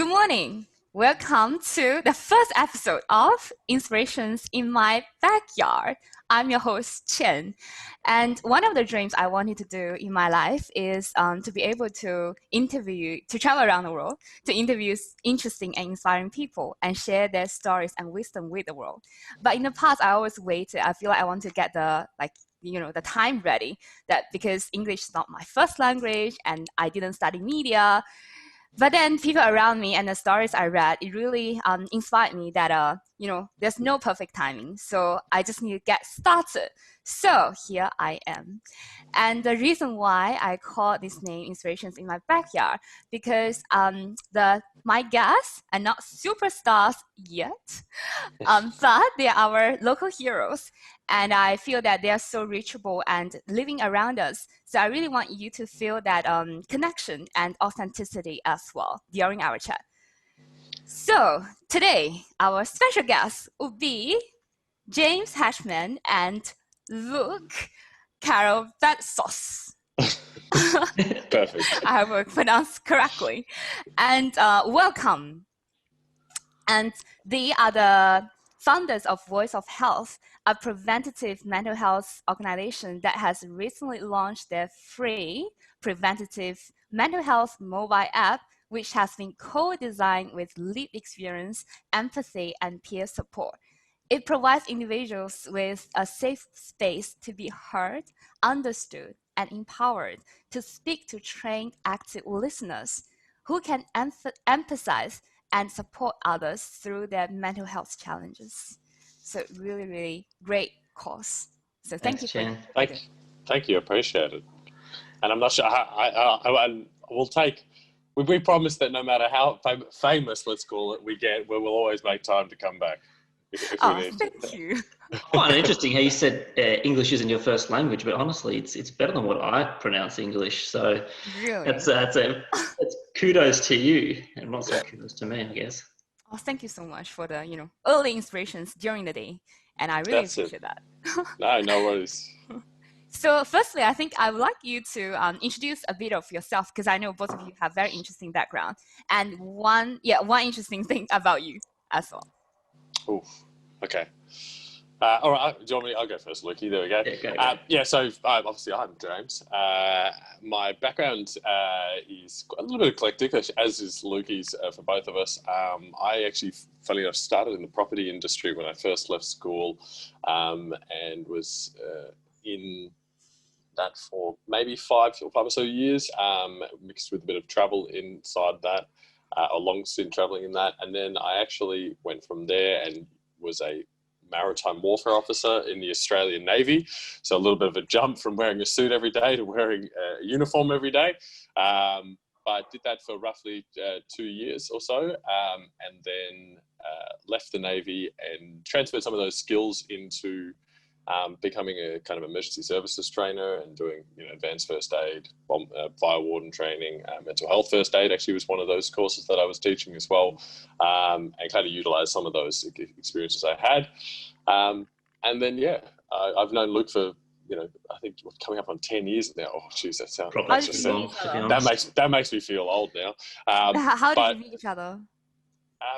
Good morning. Welcome to the first episode of Inspirations in My Backyard. I'm your host, Chen. And one of the dreams I wanted to do in my life is to be able to travel around the world, to interview interesting and inspiring people and share their stories and wisdom with the world. But in the past, I always waited. I feel like I want to get the time ready, that because English is not my first language and I didn't study media. But then people around me and the stories I read, it really inspired me that, there's no perfect timing. So I just need to get started. So here I am. And the reason why I call this name Inspirations in My Backyard, because my guests are not superstars yet, but they are our local heroes. And I feel that they are so reachable and living around us. So I really want you to feel that connection and authenticity as well during our chat. So today, our special guests will be James Hatchman and Luke Karabatsos. Perfect. I hope I pronounced correctly. And welcome. And they are the founders of Voice of Health, a preventative mental health organization that has recently launched their free preventative mental health mobile app, which has been co-designed with lived experience, empathy, and peer support. It provides individuals with a safe space to be heard, understood, and empowered to speak to trained active listeners who can emphasize and support others through their mental health challenges. So really, really great cause. So thank you. Thank you. Appreciate it. And I'm not sure. I will take. We promise that no matter how famous, let's call it, we get, we will always make time to come back. If we need thank to. you. Quite interesting how you said English isn't your first language, but honestly, it's better than what I pronounce English. So really, that's kudos to you, and not so kudos to me, I guess. Oh, thank you so much for the early inspirations during the day, and I really appreciate that. No worries. So firstly, I think I would like you to introduce a bit of yourself, because I know both of you have very interesting background, and one interesting thing about you as well. Oof. Okay. All right. Do you want me? I'll go first, Lukey. There we go. Yeah, go. So obviously I'm James. My background is a little bit eclectic, as is Lukey's for both of us. I actually, funny enough, started in the property industry when I first left school, and was in that for maybe five or so years, mixed with a bit of travel inside that. A long stint traveling in that, and then I actually went from there and was a maritime warfare officer in the Australian Navy. So a little bit of a jump from wearing a suit every day to wearing a uniform every day. But I did that for roughly 2 years or so, and then left the Navy and transferred some of those skills into becoming a kind of emergency services trainer and doing advanced first aid, fire warden training, mental health first aid actually was one of those courses that I was teaching as well, and kind of utilized some of those experiences I had. And then I've known Luke for I think coming up on 10 years now. Oh geez, that sounds that makes me feel old now. How did you meet each other?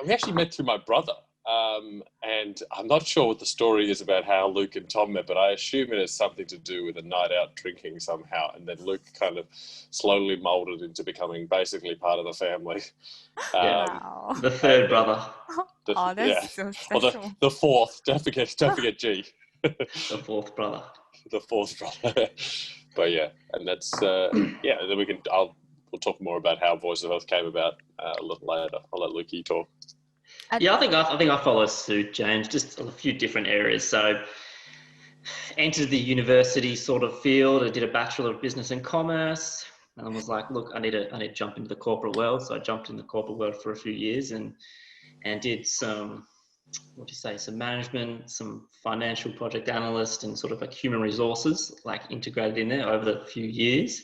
We actually met through my brother. And I'm not sure what the story is about how Luke and Tom met, but I assume it has something to do with a night out drinking somehow. And then Luke kind of slowly molded into becoming basically part of the family. Wow. The third brother. That's so special. Well, the fourth. Don't forget G. The fourth brother. The fourth brother. But yeah, and that's then we'll talk more about how Voice of Health came about a little later. I'll let Lukey talk. Yeah, I think I follow suit, James, just a few different areas. So entered the university sort of field. I did a Bachelor of Business and Commerce, and I was like, look, I need to jump into the corporate world. So I jumped in the corporate world for a few years and did some management, some financial project analyst, and sort of like human resources, like integrated in there over the few years.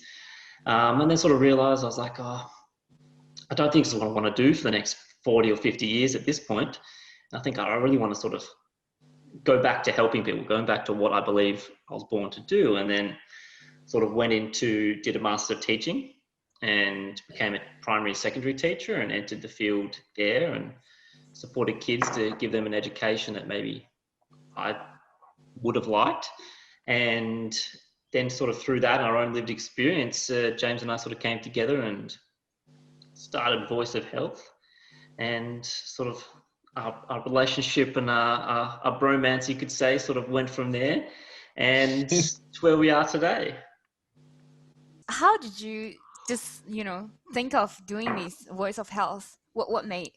And then sort of realized I was like, I don't think this is what I want to do for the next 40 or 50 years at this point. I think I really want to sort of go back to helping people, going back to what I believe I was born to do. And then sort of did a Master of Teaching and became a primary secondary teacher and entered the field there and supported kids to give them an education that maybe I would have liked. And then sort of through that, our own lived experience, James and I sort of came together and started Voice of Health, and sort of our relationship and our bromance, you could say, sort of went from there, and to where we are today. How did you just, think of doing this Voice of Health? What made,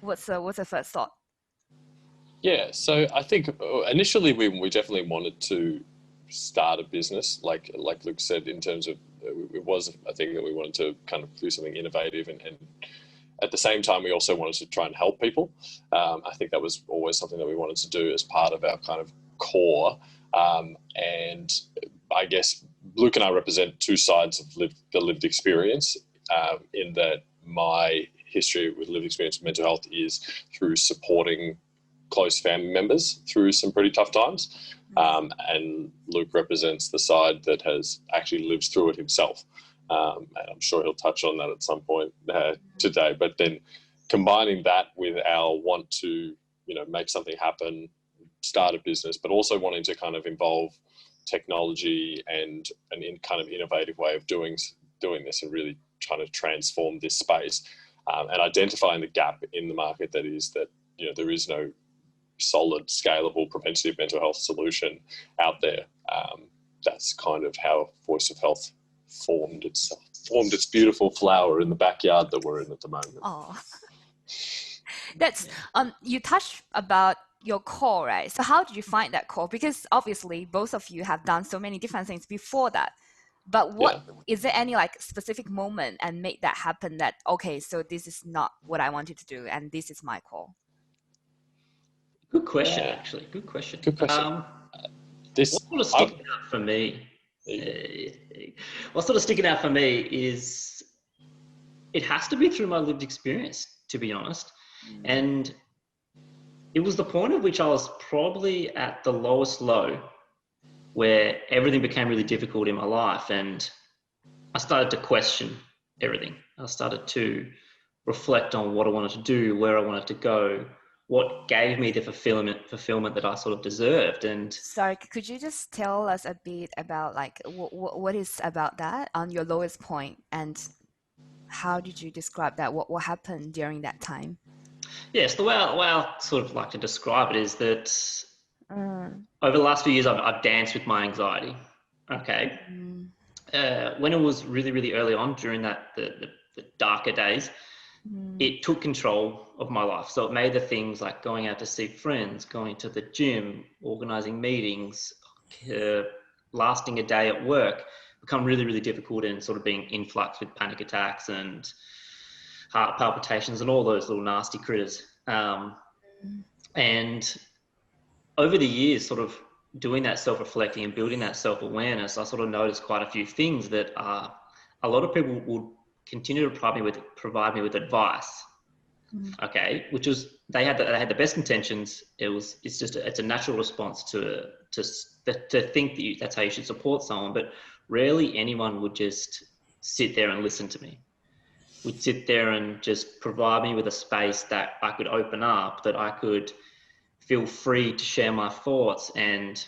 what's the first thought? Yeah, so I think initially we definitely wanted to start a business, like Luke said, in terms of it was a thing that we wanted to kind of do something innovative, and at the same time we also wanted to try and help people. I think that was always something that we wanted to do as part of our kind of core, and I guess Luke and I represent two sides of the lived experience, in that my history with lived experience of mental health is through supporting close family members through some pretty tough times. And Luke represents the side that has actually lived through it himself. And I'm sure he'll touch on that at some point today. But then combining that with our want to, make something happen, start a business, but also wanting to kind of involve technology and an kind of innovative way of doing this and really trying to transform this space, and identifying the gap in the market that is that, there is no solid, scalable, preventative mental health solution out there. That's kind of how Voice of Health formed its beautiful flower in the backyard that we're in at the moment. Oh, that's you touched about your core, right? So how did you find that core? Because obviously both of you have done so many different things before that. But is there any specific moment and made that happen that, okay, so this is not what I wanted to do and this is my core? Good question, actually. Good question. What's sort of sticking out for me? What's sort of sticking out for me is it has to be through my lived experience, to be honest. And it was the point at which I was probably at the lowest low, where everything became really difficult in my life, and I started to question everything. I started to reflect on what I wanted to do, where I wanted to go, what gave me the fulfillment that I sort of deserved. And sorry, could you just tell us a bit about what is about that on your lowest point, and how did you describe that? What happened during that time? Yes, the way I sort of like to describe it is that over the last few years, I've danced with my anxiety. Okay. When it was really, really early on during the darker days, it took control of my life. So it made the things like going out to see friends, going to the gym, organizing meetings, lasting a day at work become really, really difficult, and sort of being influxed with panic attacks and heart palpitations and all those little nasty critters. And over the years, sort of doing that self-reflecting and building that self-awareness, I sort of noticed quite a few things that a lot of people would continue to provide me with advice. Okay, which was they had the best intentions. It's a natural response to think that that's how you should support someone, but rarely anyone would just sit there and listen to me. Would sit there and just provide me with a space that I could open up, that I could feel free to share my thoughts and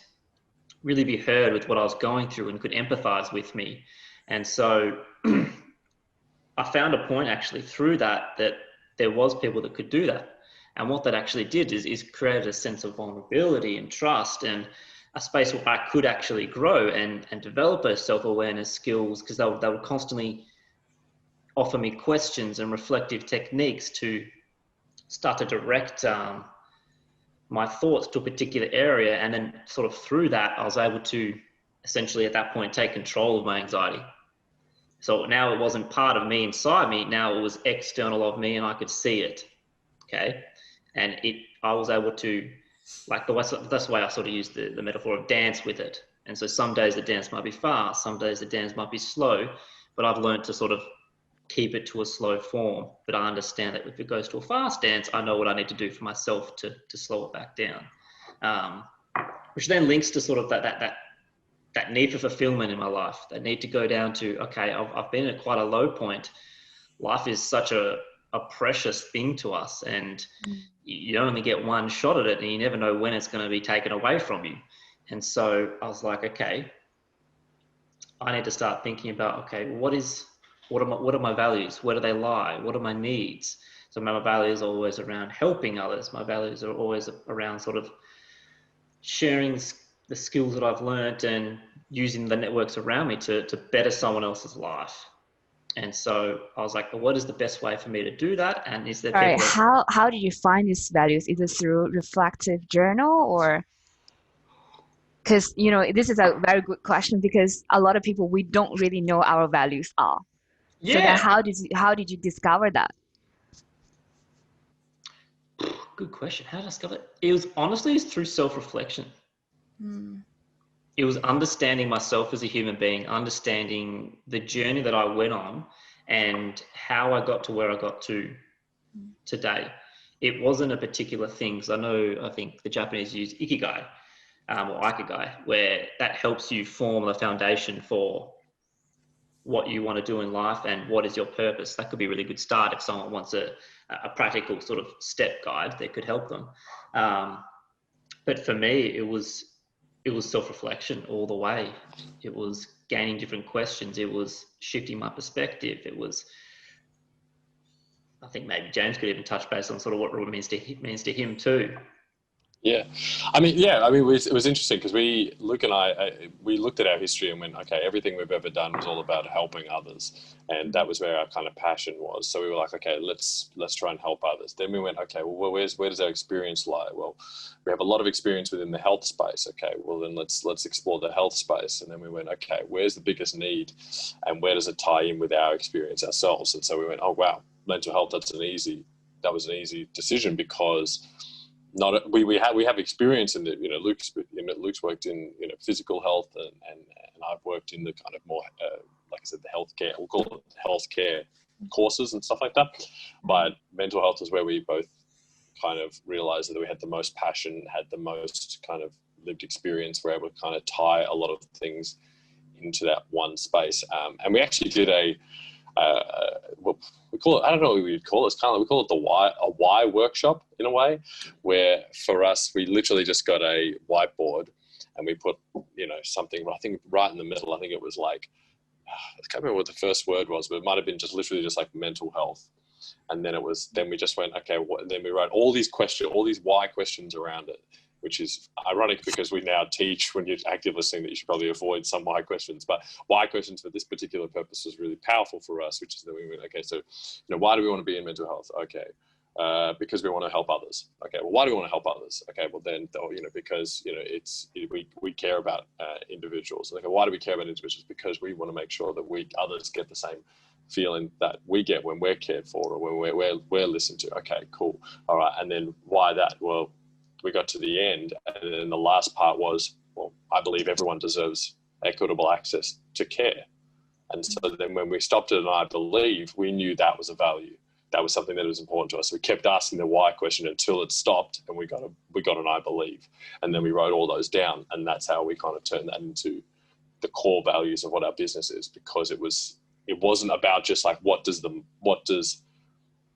really be heard with what I was going through, and could empathize with me. And so I found a point actually through that there was people that could do that. And what that actually did is create a sense of vulnerability and trust, and a space where I could actually grow and develop a self-awareness skills, because they would constantly offer me questions and reflective techniques to start to direct my thoughts to a particular area. And then sort of through that, I was able to essentially at that point take control of my anxiety. So now it wasn't part of me inside me, now it was external of me, and I could see it. Okay. And I was able to, that's the way I sort of use the metaphor of dance with it. And so some days the dance might be fast, some days the dance might be slow, but I've learned to sort of keep it to a slow form. But I understand that if it goes to a fast dance, I know what I need to do for myself to slow it back down. Which then links to sort of that that need for fulfillment in my life. That need to go down to, okay, I've been at quite a low point. Life is such a precious thing to us, and you only get one shot at it, and you never know when it's going to be taken away from you. And so I was like, okay, I need to start thinking about, okay, what are my values? Where do they lie? What are my needs? So my values are always around helping others. My values are always around sort of sharing the skills that I've learned and using the networks around me to better someone else's life. And so I was like, well, what is the best way for me to do that? And is there All right, people how did you find these values? Is it through reflective journal, or because this is a very good question, because a lot of people, we don't really know our values are. So then Yeah, how did you discover that? good question. How did I discover it? It was honestly through self-reflection. It was understanding myself as a human being, understanding the journey that I went on and how I got to where I got to today. It wasn't a particular thing, because I think the Japanese use ikigai or ikigai, where that helps you form the foundation for what you want to do in life and what is your purpose. That could be a really good start if someone wants a practical sort of step guide that could help them. But for me, it was self-reflection all the way. It was gaining different questions. It was shifting my perspective. It was, I think maybe James could even touch base on sort of what it means to him too. Yeah, it was interesting because Luke and I, we looked at our history and went, okay, everything we've ever done was all about helping others, and that was where our kind of passion was. So we were like, okay, let's try and help others. Then we went, okay, well, where does our experience lie? Well, we have a lot of experience within the health space. Okay, well then let's explore the health space. And then we went, okay, where's the biggest need, and where does it tie in with our experience ourselves? And so we went, oh wow, mental health. That was an easy decision, because we have experience in the Luke's worked in physical health, and I've worked in the kind of more like I said, the healthcare, we'll call it healthcare courses and stuff like that. But mental health is where we both kind of realized that we had the most passion, had the most kind of lived experience. We're able to kind of tie a lot of things into that one space, and we actually did what we call it, I don't know what we'd call it. It's kind of, we call it a why workshop in a way, where for us, we literally just got a whiteboard and we put, something, I think right in the middle, I think it was like, I can't remember what the first word was, but it might've been just literally just like mental health. And then then we just went, okay, then we wrote all these why questions around it, which is ironic because we now teach, when you're active listening, that you should probably avoid some why questions. But why questions for this particular purpose was really powerful for us, which is that we went, okay, so, why do we want to be in mental health? Okay, because we want to help others. Okay, well, why do we want to help others? Okay, well then, because, we care about individuals. Okay, why do we care about individuals? Because we want to make sure that others get the same feeling that we get when we're cared for or when we're listened to. Okay, cool. All right, and then why that? Well, we got to the end, and then the last part was, well, I believe everyone deserves equitable access to care. And so then when we stopped at an I believe, we knew that was a value. That was something that was important to us. We kept asking the why question until it stopped, and we got an I believe. And then we wrote all those down, and that's how we kind of turned that into the core values of what our business is, because it wasn't about just like,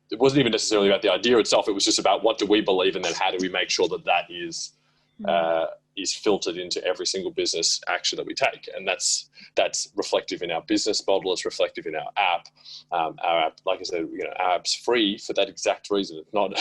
it wasn't even necessarily about the idea itself. It was just about what do we believe, and then how do we make sure that is filtered into every single business action that we take. And that's reflective in our business model. It's reflective in our app. Our app, like I said, our app's free for that exact reason. We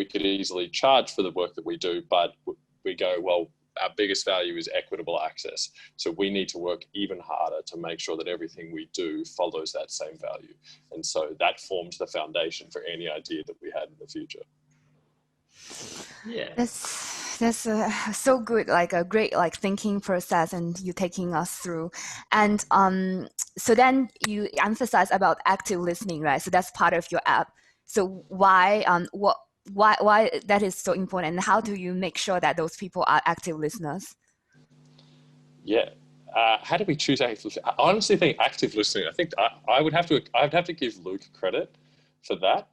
could easily charge for the work that we do, but we go, well, our biggest value is equitable access. So we need to work even harder to make sure that everything we do follows that same value. And so that forms the foundation for any idea that we had in the future. Yeah. That's so good, like a great thinking process, and you taking us through. And so then you emphasize about active listening, right? So that's part of your app. So why that is so important, and how do you make sure that those people are active listeners? Yeah. How do we choose active listening? I honestly think active listening, I think I would have to give Luke credit for that.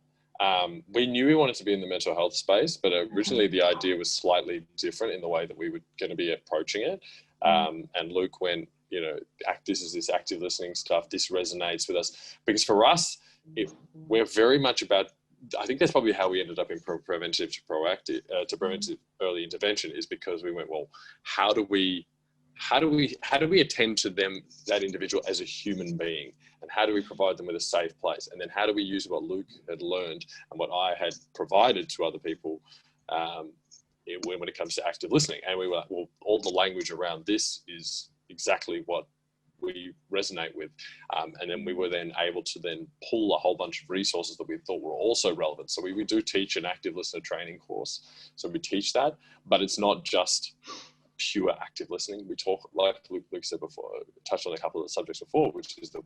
We knew we wanted to be in the mental health space, but originally the idea was slightly different in the way that we were going to be approaching it. And Luke went, this is this active listening stuff. This resonates with us because for us, we're very much about. I think that's probably how we ended up in preventative to proactive to preventive early intervention is because we went, well, how do we attend to that individual as a human being, and how do we provide them with a safe place, and then how do we use what Luke had learned and what I had provided to other people when it comes to active listening. And we were like, well, all the language around this is exactly what we resonate with, and then we were then able to then pull a whole bunch of resources that we thought were also relevant. So we do teach an active listener training course, so we teach that, but it's not just pure active listening. We talk, like Luke said before, touched on a couple of the subjects before, which is that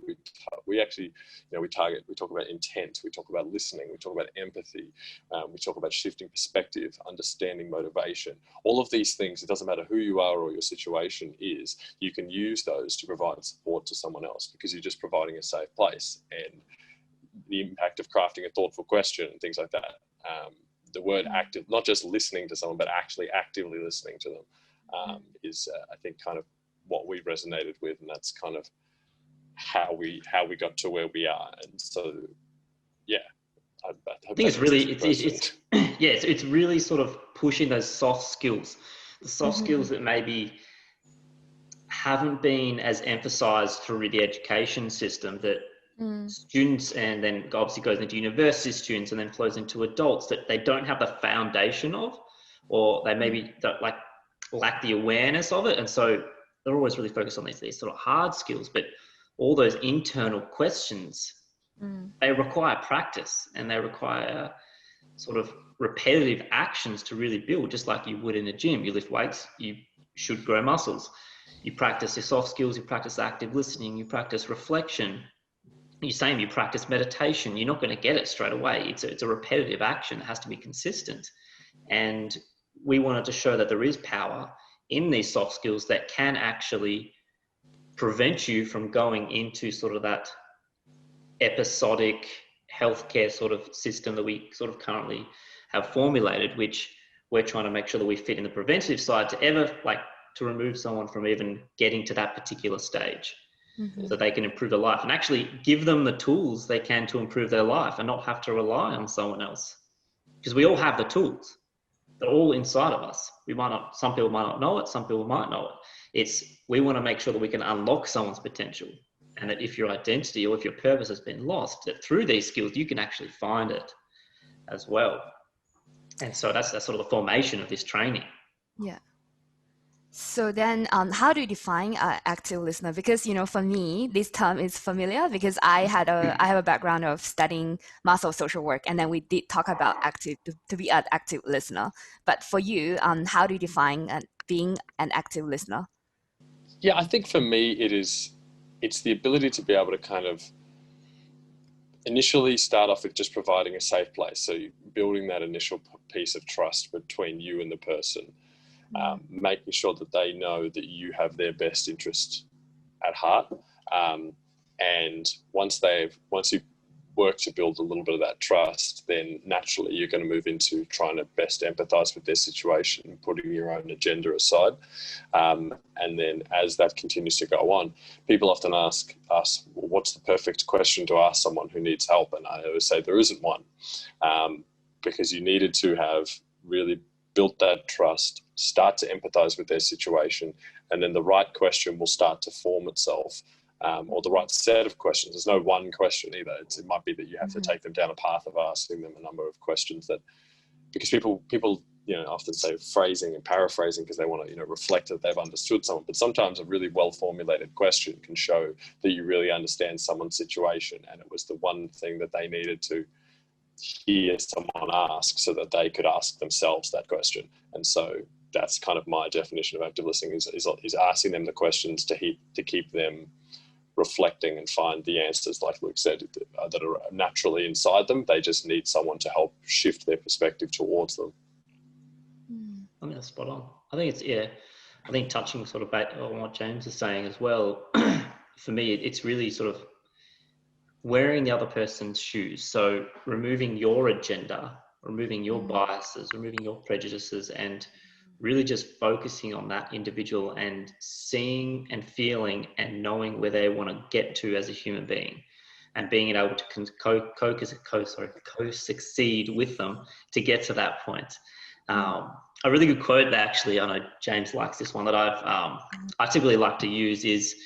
we actually, we talk about intent, we talk about listening, we talk about empathy, we talk about shifting perspective, understanding motivation. All of these things, it doesn't matter who you are or your situation is, you can use those to provide support to someone else because you're just providing a safe place. And the impact of crafting a thoughtful question and things like that. The word active, not just listening to someone, but actually actively listening to them. Is I think kind of what we resonated with, and that's kind of how we got to where we are. And so, yeah, I think it's really it's really sort of pushing those soft skills, the soft skills that maybe haven't been as emphasized through the education system that students, and then obviously goes into university students and then flows into adults, that they don't have the foundation of, or they maybe don't lack the awareness of it. And so they're always really focused on these sort of hard skills, but all those internal questions, they require practice and they require sort of repetitive actions to really build, just like you would in a gym. You lift weights, you should grow muscles. You practice your soft skills, you practice active listening, you practice reflection. You practice meditation. You're not going to get it straight away. It's a repetitive action. It has to be consistent. And we wanted to show that there is power in these soft skills that can actually prevent you from going into sort of that episodic healthcare sort of system that we sort of currently have formulated, which we're trying to make sure that we fit in the preventative side to remove someone from even getting to that particular stage, so they can improve their life and actually give them the tools they can to improve their life and not have to rely on someone else. Because we all have the tools. They're all inside of us. Some people might not know it, some people might know it. We want to make sure that we can unlock someone's potential, and that if your identity or if your purpose has been lost, that through these skills, you can actually find it as well. And so that's sort of the formation of this training. Yeah. So then how do you define active listener? Because, for me, this term is familiar because I have a background of studying master of social work, and then we did talk about to be an active listener. But for you, how do you define being an active listener? Yeah, I think for me, it's the ability to be able to kind of initially start off with just providing a safe place. So you're building that initial piece of trust between you and the person. Making sure that they know that you have their best interest at heart, and once you work to build a little bit of that trust, then naturally you're going to move into trying to best empathize with their situation, putting your own agenda aside, and then as that continues to go on, people often ask us, well, what's the perfect question to ask someone who needs help? And I always say there isn't one, because you needed to have really built that trust, start to empathize with their situation, and then the right question will start to form itself, or the right set of questions. There's no one question either. It might be that you have to take them down a path of asking them a number of questions because people often say phrasing and paraphrasing because they want to reflect that they've understood someone, but sometimes a really well formulated question can show that you really understand someone's situation, and it was the one thing that they needed to hear someone ask so that they could ask themselves that question. And so that's kind of my definition of active listening is asking them the questions to keep them reflecting and find the answers, like Luke said, that are naturally inside them. They just need someone to help shift their perspective towards them. I think that's spot on. I think touching sort of on what James is saying as well, for me, it's really sort of wearing the other person's shoes. So removing your agenda, removing your biases, removing your prejudices, and really just focusing on that individual and seeing and feeling and knowing where they want to get to as a human being, and being able to co-succeed with them to get to that point. A really good quote that actually, I know James likes this one, that I typically like to use is,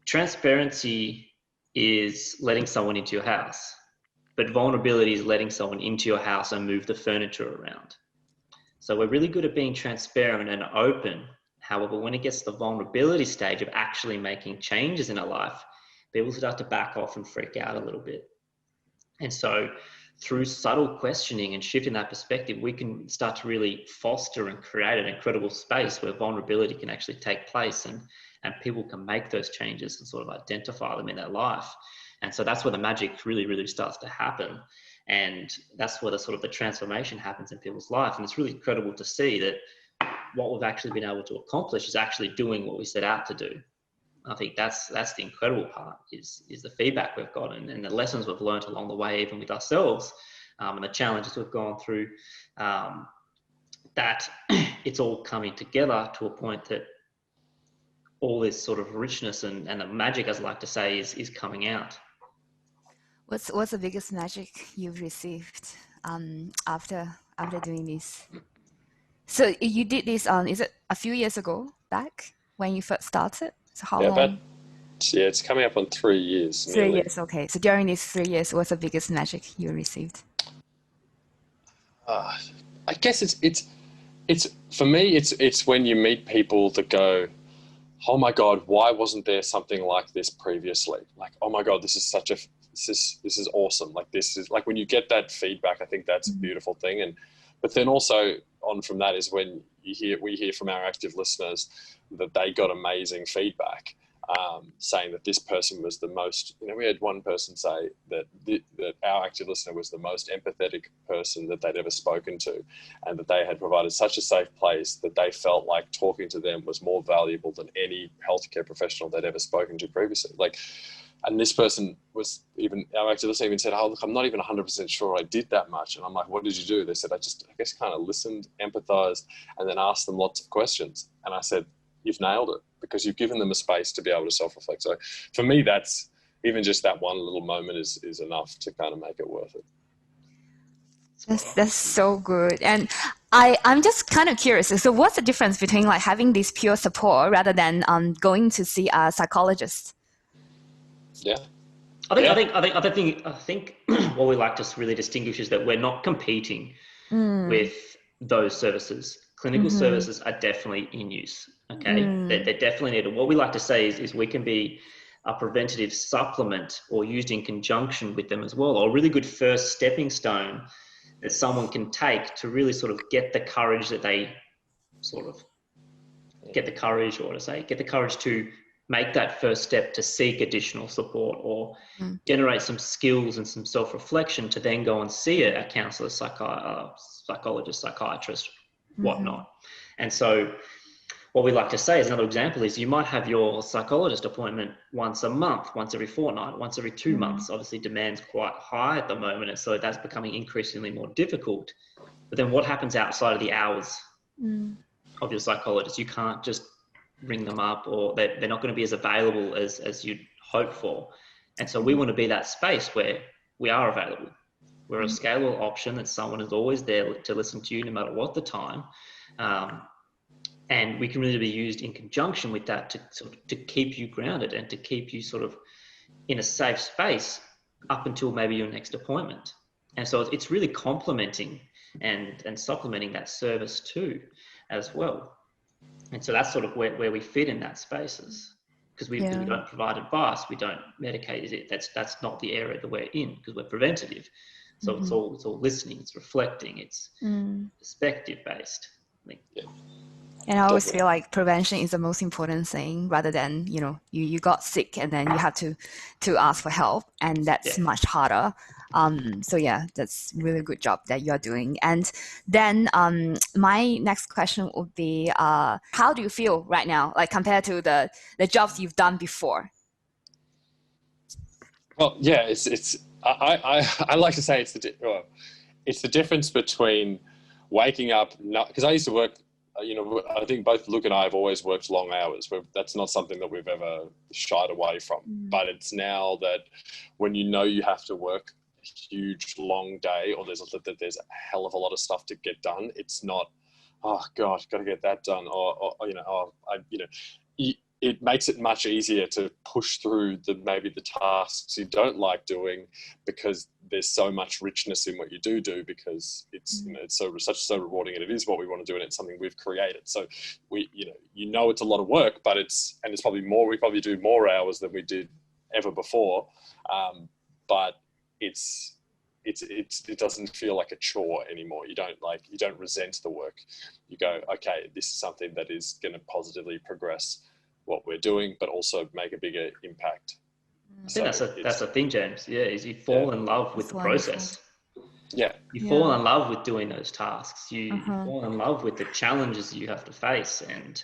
transparency is letting someone into your house, but vulnerability is letting someone into your house and move the furniture around. So we're really good at being transparent and open. However, when it gets to the vulnerability stage of actually making changes in our life, people start to back off and freak out a little bit. And so through subtle questioning and shifting that perspective, we can start to really foster and create an incredible space where vulnerability can actually take place, and people can make those changes and sort of identify them in their life. And so that's where the magic really, really starts to happen. And that's where the sort of the transformation happens in people's life. And it's really incredible to see that what we've actually been able to accomplish is actually doing what we set out to do. I think that's the incredible part, is the feedback we've got and the lessons we've learned along the way, even with ourselves, and the challenges we've gone through, that it's all coming together to a point that all this sort of richness and the magic, as I like to say, is coming out. What's the biggest magic you've received after doing this? So you did this is it a few years ago back when you first started? So how long? It's coming up on 3 years. 3 years, okay. So during these 3 years, what's the biggest magic you received? I guess it's for me, it's when you meet people that go, oh my God, why wasn't there something like this previously? Like, oh my God, this is awesome. Like, this is like when you get that feedback, I think that's a beautiful thing. But then also on from that is when we hear from our active listeners that they got amazing feedback, saying that this person was the most, we had one person say that our active listener was the most empathetic person that they'd ever spoken to, and that they had provided such a safe place that they felt like talking to them was more valuable than any healthcare professional they'd ever spoken to previously. And this person was our active listener even said, oh, look, I'm not even 100% sure I did that much. And I'm like, what did you do? They said, I guess kind of listened, empathized, and then asked them lots of questions. And I said, you've nailed it, because you've given them a space to be able to self-reflect. So for me, that's even just that one little moment is enough to kind of make it worth it. That's so good. And I'm just kind of curious. So what's the difference between like having this pure support rather than going to see a psychologist? Yeah. I think what we like to really distinguish is that we're not competing with those services. Clinical services are definitely in use. Okay, they're definitely needed. What we like to say is we can be a preventative supplement or used in conjunction with them as well, or a really good first stepping stone that someone can take to really sort of get the courage that they sort of get the courage to make that first step to seek additional support, or generate some skills and some self-reflection to then go and see a counsellor, psychologist, psychiatrist, whatnot. And so what we like to say as another example is you might have your psychologist appointment once a month, once every fortnight, once every 2 months. Obviously demand's quite high at the moment, and so that's becoming increasingly more difficult. But then what happens outside of the hours of your psychologist? You can't just ring them up, or they're not going to be as available as you'd hope for. And so we want to be that space where we are available. We're a scalable option, that someone is always there to listen to you no matter what the time. And we can really be used in conjunction with that to keep you grounded and to keep you sort of in a safe space up until maybe your next appointment. And so it's really complementing and supplementing that service too as well. And so that's sort of where we fit in that spaces, because we don't provide advice, we don't medicate. That's not the area that we're in, because we're preventative. So it's all listening, it's reflecting, it's perspective based. And I always feel like prevention is the most important thing, rather than, you got sick and then you have to ask for help, and that's much harder. So yeah, that's really good job that you're doing. And then my next question would be, how do you feel right now, like compared to the jobs you've done before? Well, yeah, I like to say it's the difference between waking up, because I used to work, I think both Luke and I have always worked long hours. That's not something that we've ever shied away from. But it's now that when you have to work a huge long day, or there's a hell of a lot of stuff to get done, it's not, oh gosh, got to get that done, it makes it much easier to push through maybe the tasks you don't like doing, because there's so much richness in what you do, because it's it's so rewarding, and it is what we want to do, and it's something we've created. So it's a lot of work, but it's probably more. We probably do more hours than we did ever before, but it doesn't feel like a chore anymore. You don't resent the work. You go, okay, this is something that is going to positively progress what we're doing, but also make a bigger impact. I think that's the thing, James. Yeah, is you fall in love with the process. Yeah, you fall in love with doing those tasks. You fall in love with the challenges you have to face, and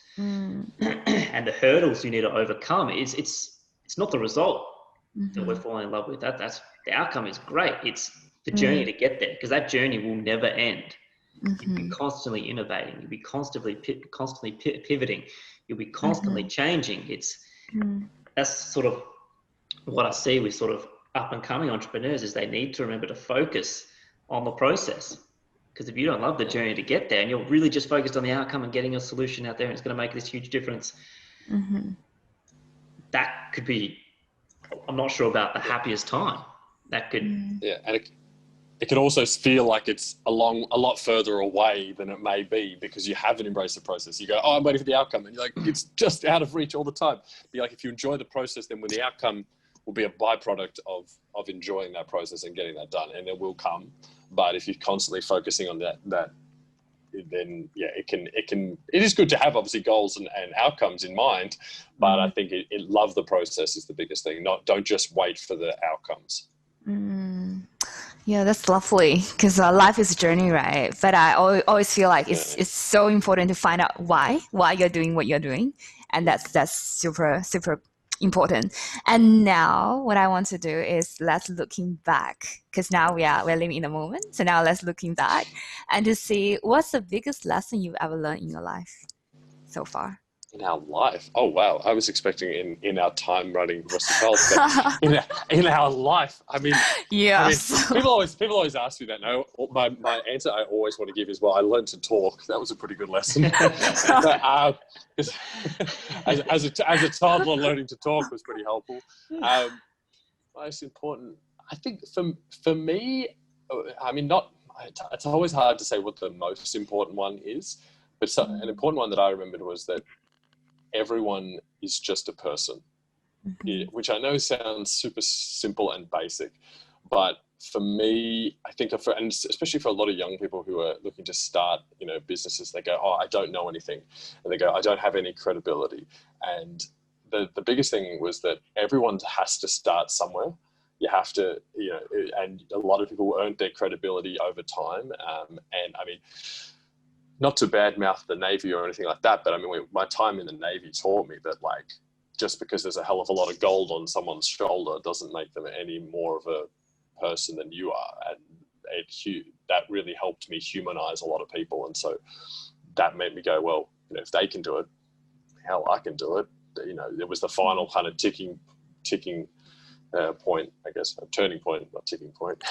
and the hurdles you need to overcome. It's not the result that we're falling in love with. That's the outcome is great. It's the journey to get there, because that journey will never end. You'll be constantly innovating. You'll be constantly pivoting. You'll be constantly changing. That's sort of what I see with sort of up and coming entrepreneurs, is they need to remember to focus on the process. Because if you don't love the journey to get there, and you're really just focused on the outcome and getting a solution out there, and it's going to make this huge difference, that could be, I'm not sure about the happiest time. That could, and it can also feel like it's a lot further away than it may be, because you haven't embraced the process. You go, oh, I'm waiting for the outcome, and you're like, it's just out of reach all the time. Be like, if you enjoy the process, then when the outcome will be a byproduct of enjoying that process and getting that done, and it will come. But if you're constantly focusing on that, then it is good to have obviously goals and outcomes in mind, but I think love the process is the biggest thing. Don't just wait for the outcomes. Yeah, that's lovely, because life is a journey, right? But I always feel like it's so important to find out why you're doing what you're doing, and that's super important. And now what I want to do is let's looking back, because now we're living in the moment. So now let's looking back and to see what's the biggest lesson you've ever learned in your life so far. In our life? Oh wow! I was expecting in our time running Rusty Pulse, but in our life. I mean, yes. people always ask me that. No, my answer I always want to give is, well, I learned to talk. That was a pretty good lesson. But, as a toddler, learning to talk was pretty helpful. Most important, I think, for me, I mean, it's always hard to say what the most important one is, but an important one that I remembered was that everyone is just a person, which I know sounds super simple and basic, but for me, I think, and especially for a lot of young people who are looking to start, businesses, they go, oh, I don't know anything. And they go, I don't have any credibility. And the biggest thing was that everyone has to start somewhere. You have to, and a lot of people earned their credibility over time. And I mean, not to badmouth the Navy or anything like that, but I mean, my time in the Navy taught me that, like, just because there's a hell of a lot of gold on someone's shoulder doesn't make them any more of a person than you are. And that really helped me humanize a lot of people. And so that made me go, well, if they can do it, hell, I can do it. There was the final kind of ticking point, I guess, a turning point, not ticking point,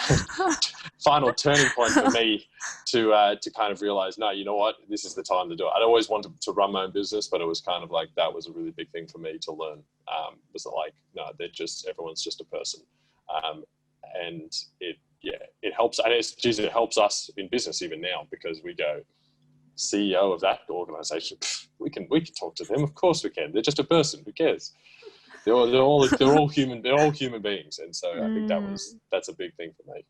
final turning point for me to kind of realize, no, you know what, this is the time to do it. I'd always wanted to run my own business, but it was kind of like, that was a really big thing for me to learn. Was like, no, everyone's just a person. And it helps. And it helps us in business even now, because we go, CEO of that organization, we can talk to them. Of course we can. They're just a person. Who cares? They're all human. They're all human beings, and so I think that's a big thing for me.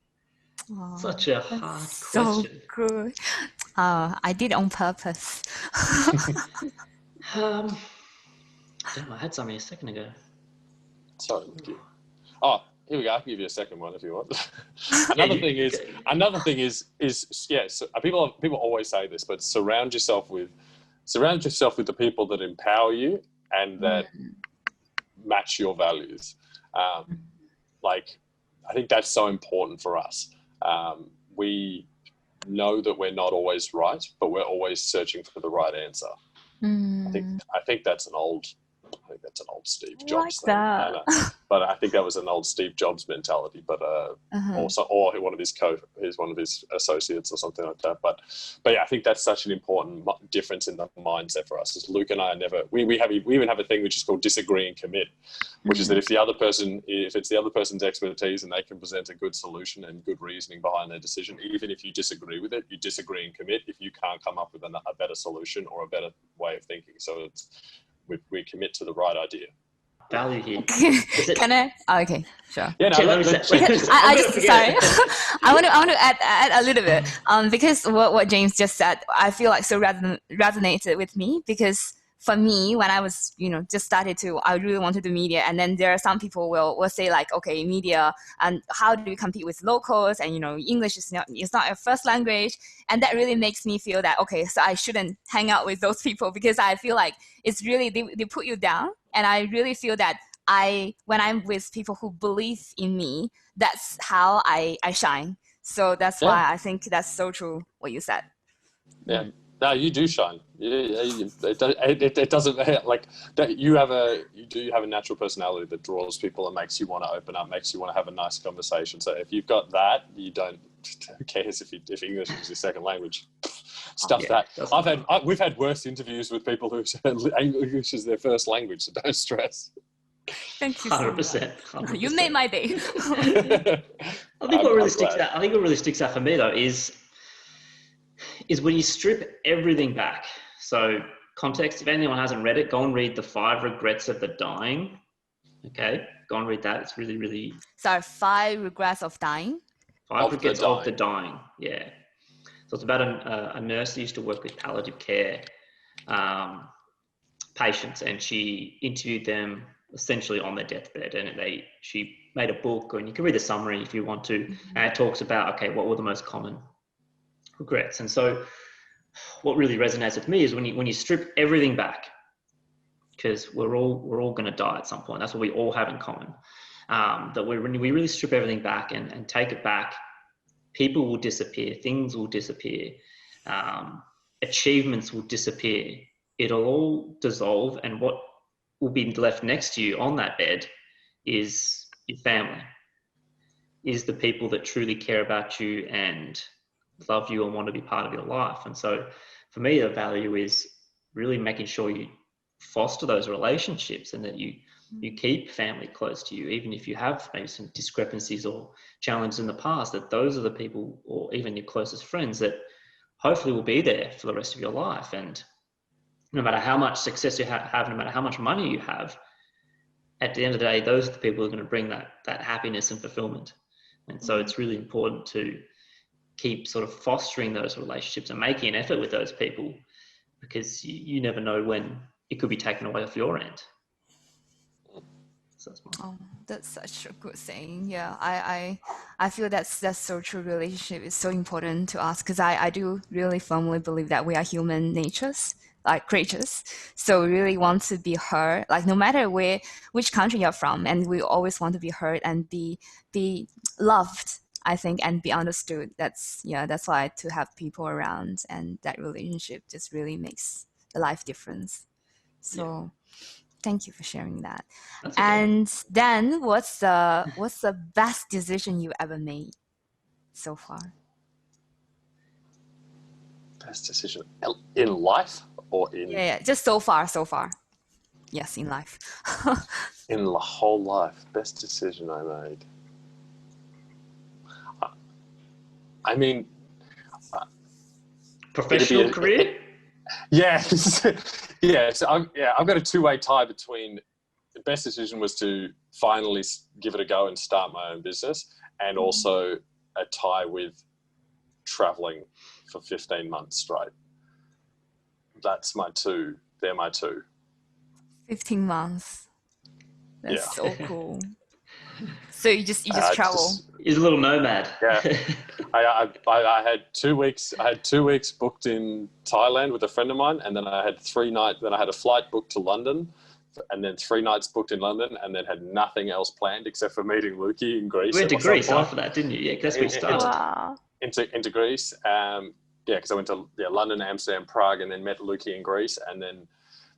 Oh, such a hard so question. good. I did on purpose. Damn, I had something a second ago. Sorry, Lucky. Oh, here we go. I can give you a second one if you want. Another thing is so people always say this, but surround yourself with the people that empower you and that match your values. like, I think that's so important for us. We know that we're not always right, but we're always searching for the right answer. I think that's an old Steve Jobs thing. But I think that was an old Steve Jobs mentality. But also, or one of his associates or something like that. But yeah, I think that's such an important difference in the mindset for us. Is Luke and I are never. We even have a thing which is called disagree and commit, which is that if it's the other person's expertise and they can present a good solution and good reasoning behind their decision, even if you disagree with it, you disagree and commit. If you can't come up with a better solution or a better way of thinking, so we commit to the right idea. Value here. Can I? Oh, okay, sure. Yeah, no, I want to add a little bit because what James just said, I feel like so resonated with me, because for me, when I was, just started I really wanted to do media. And then there are some people will say like, okay, media, and how do you compete with locals? And, English is not your first language. And that really makes me feel that, okay, so I shouldn't hang out with those people, because I feel like it's really, they put you down. And I really feel that when I'm with people who believe in me, that's how I shine. So that's why I think that's so true what you said. Yeah. No, you do shine. It doesn't like that. You do have a natural personality that draws people and makes you want to open up, makes you want to have a nice conversation. So if you've got that, who cares if English is your second language? Stuff that. We've had worse interviews with people who said English is their first language. So don't stress. Thank you. 100%. You made my day. I think what really sticks out for me though is when you strip everything back. So context, if anyone hasn't read it, go and read The 5 Regrets of the Dying. Okay, go and read that. It's really, really... Sorry, 5 Regrets of Dying? 5 Regrets of the Dying, yeah. So it's about a nurse who used to work with palliative care patients, and she interviewed them essentially on their deathbed, and she made a book, and you can read the summary if you want to, and it talks about, okay, what were the most common regrets. And so what really resonates with me is when you strip everything back, because we're all going to die at some point. That's what we all have in common. That when we really strip everything back and take it back, people will disappear, things will disappear, achievements will disappear. It'll all dissolve, and what will be left next to you on that bed is your family, is the people that truly care about you and love you and want to be part of your life. And so for me, the value is really making sure you foster those relationships, and that you keep family close to you, even if you have maybe some discrepancies or challenges in the past, that those are the people, or even your closest friends, that hopefully will be there for the rest of your life. And no matter how much success you have, no matter how much money you have, at the end of the day, those are the people who are going to bring that happiness and fulfillment. And so it's really important to keep sort of fostering those relationships and making an effort with those people, because you never know when it could be taken away off your end. So that's such a good saying. Yeah, I feel that's so true. Relationship is so important to us, because I do really firmly believe that we are human natures, like creatures. So we really want to be heard, like no matter which country you're from, and we always want to be heard and be loved, I think, and be understood. That's why to have people around, and that relationship just really makes the life difference. So thank you for sharing that. That's okay. And then what's the best decision you ever made so far? Best decision in life or in... Yeah, just so far. Yes, in life. In the whole life, best decision I made. I mean, professional career? Yeah. Yeah. So I've got a two-way tie between the best decision was to finally give it a go and start my own business, and also a tie with traveling for 15 months straight. That's my two. They're my two. 15 months. That's so cool. So you just travel. He's a little nomad. Yeah. I had 2 weeks. I had 2 weeks booked in Thailand with a friend of mine, and then I had 3 nights. Then I had a flight booked to London. and then 3 nights booked in London, and then had nothing else planned except for meeting Lukey in Greece. You went to Greece after that, didn't you? Yeah, that's where you started. Wow. Into Greece. Because I went to London, Amsterdam, Prague, and then met Lukey in Greece. And then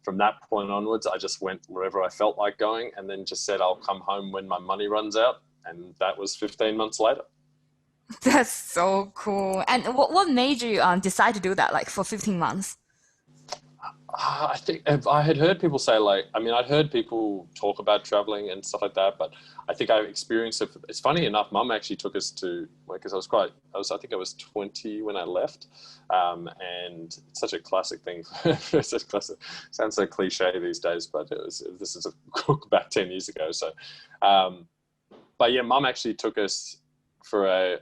from that point onwards, I just went wherever I felt like going, and then just said I'll come home when my money runs out. And that was 15 months later. That's so cool. And what made you decide to do that, like for 15 months? I think I had heard people say, like, I mean, I'd heard people talk about traveling and stuff like that, but I think I experienced it. It's funny enough, Mum actually took us to, because I think I was 20 when I left. And it's such a classic thing. It's such classic, sounds so cliche these days, but this is back 10 years ago. So, but yeah, Mum actually took us for a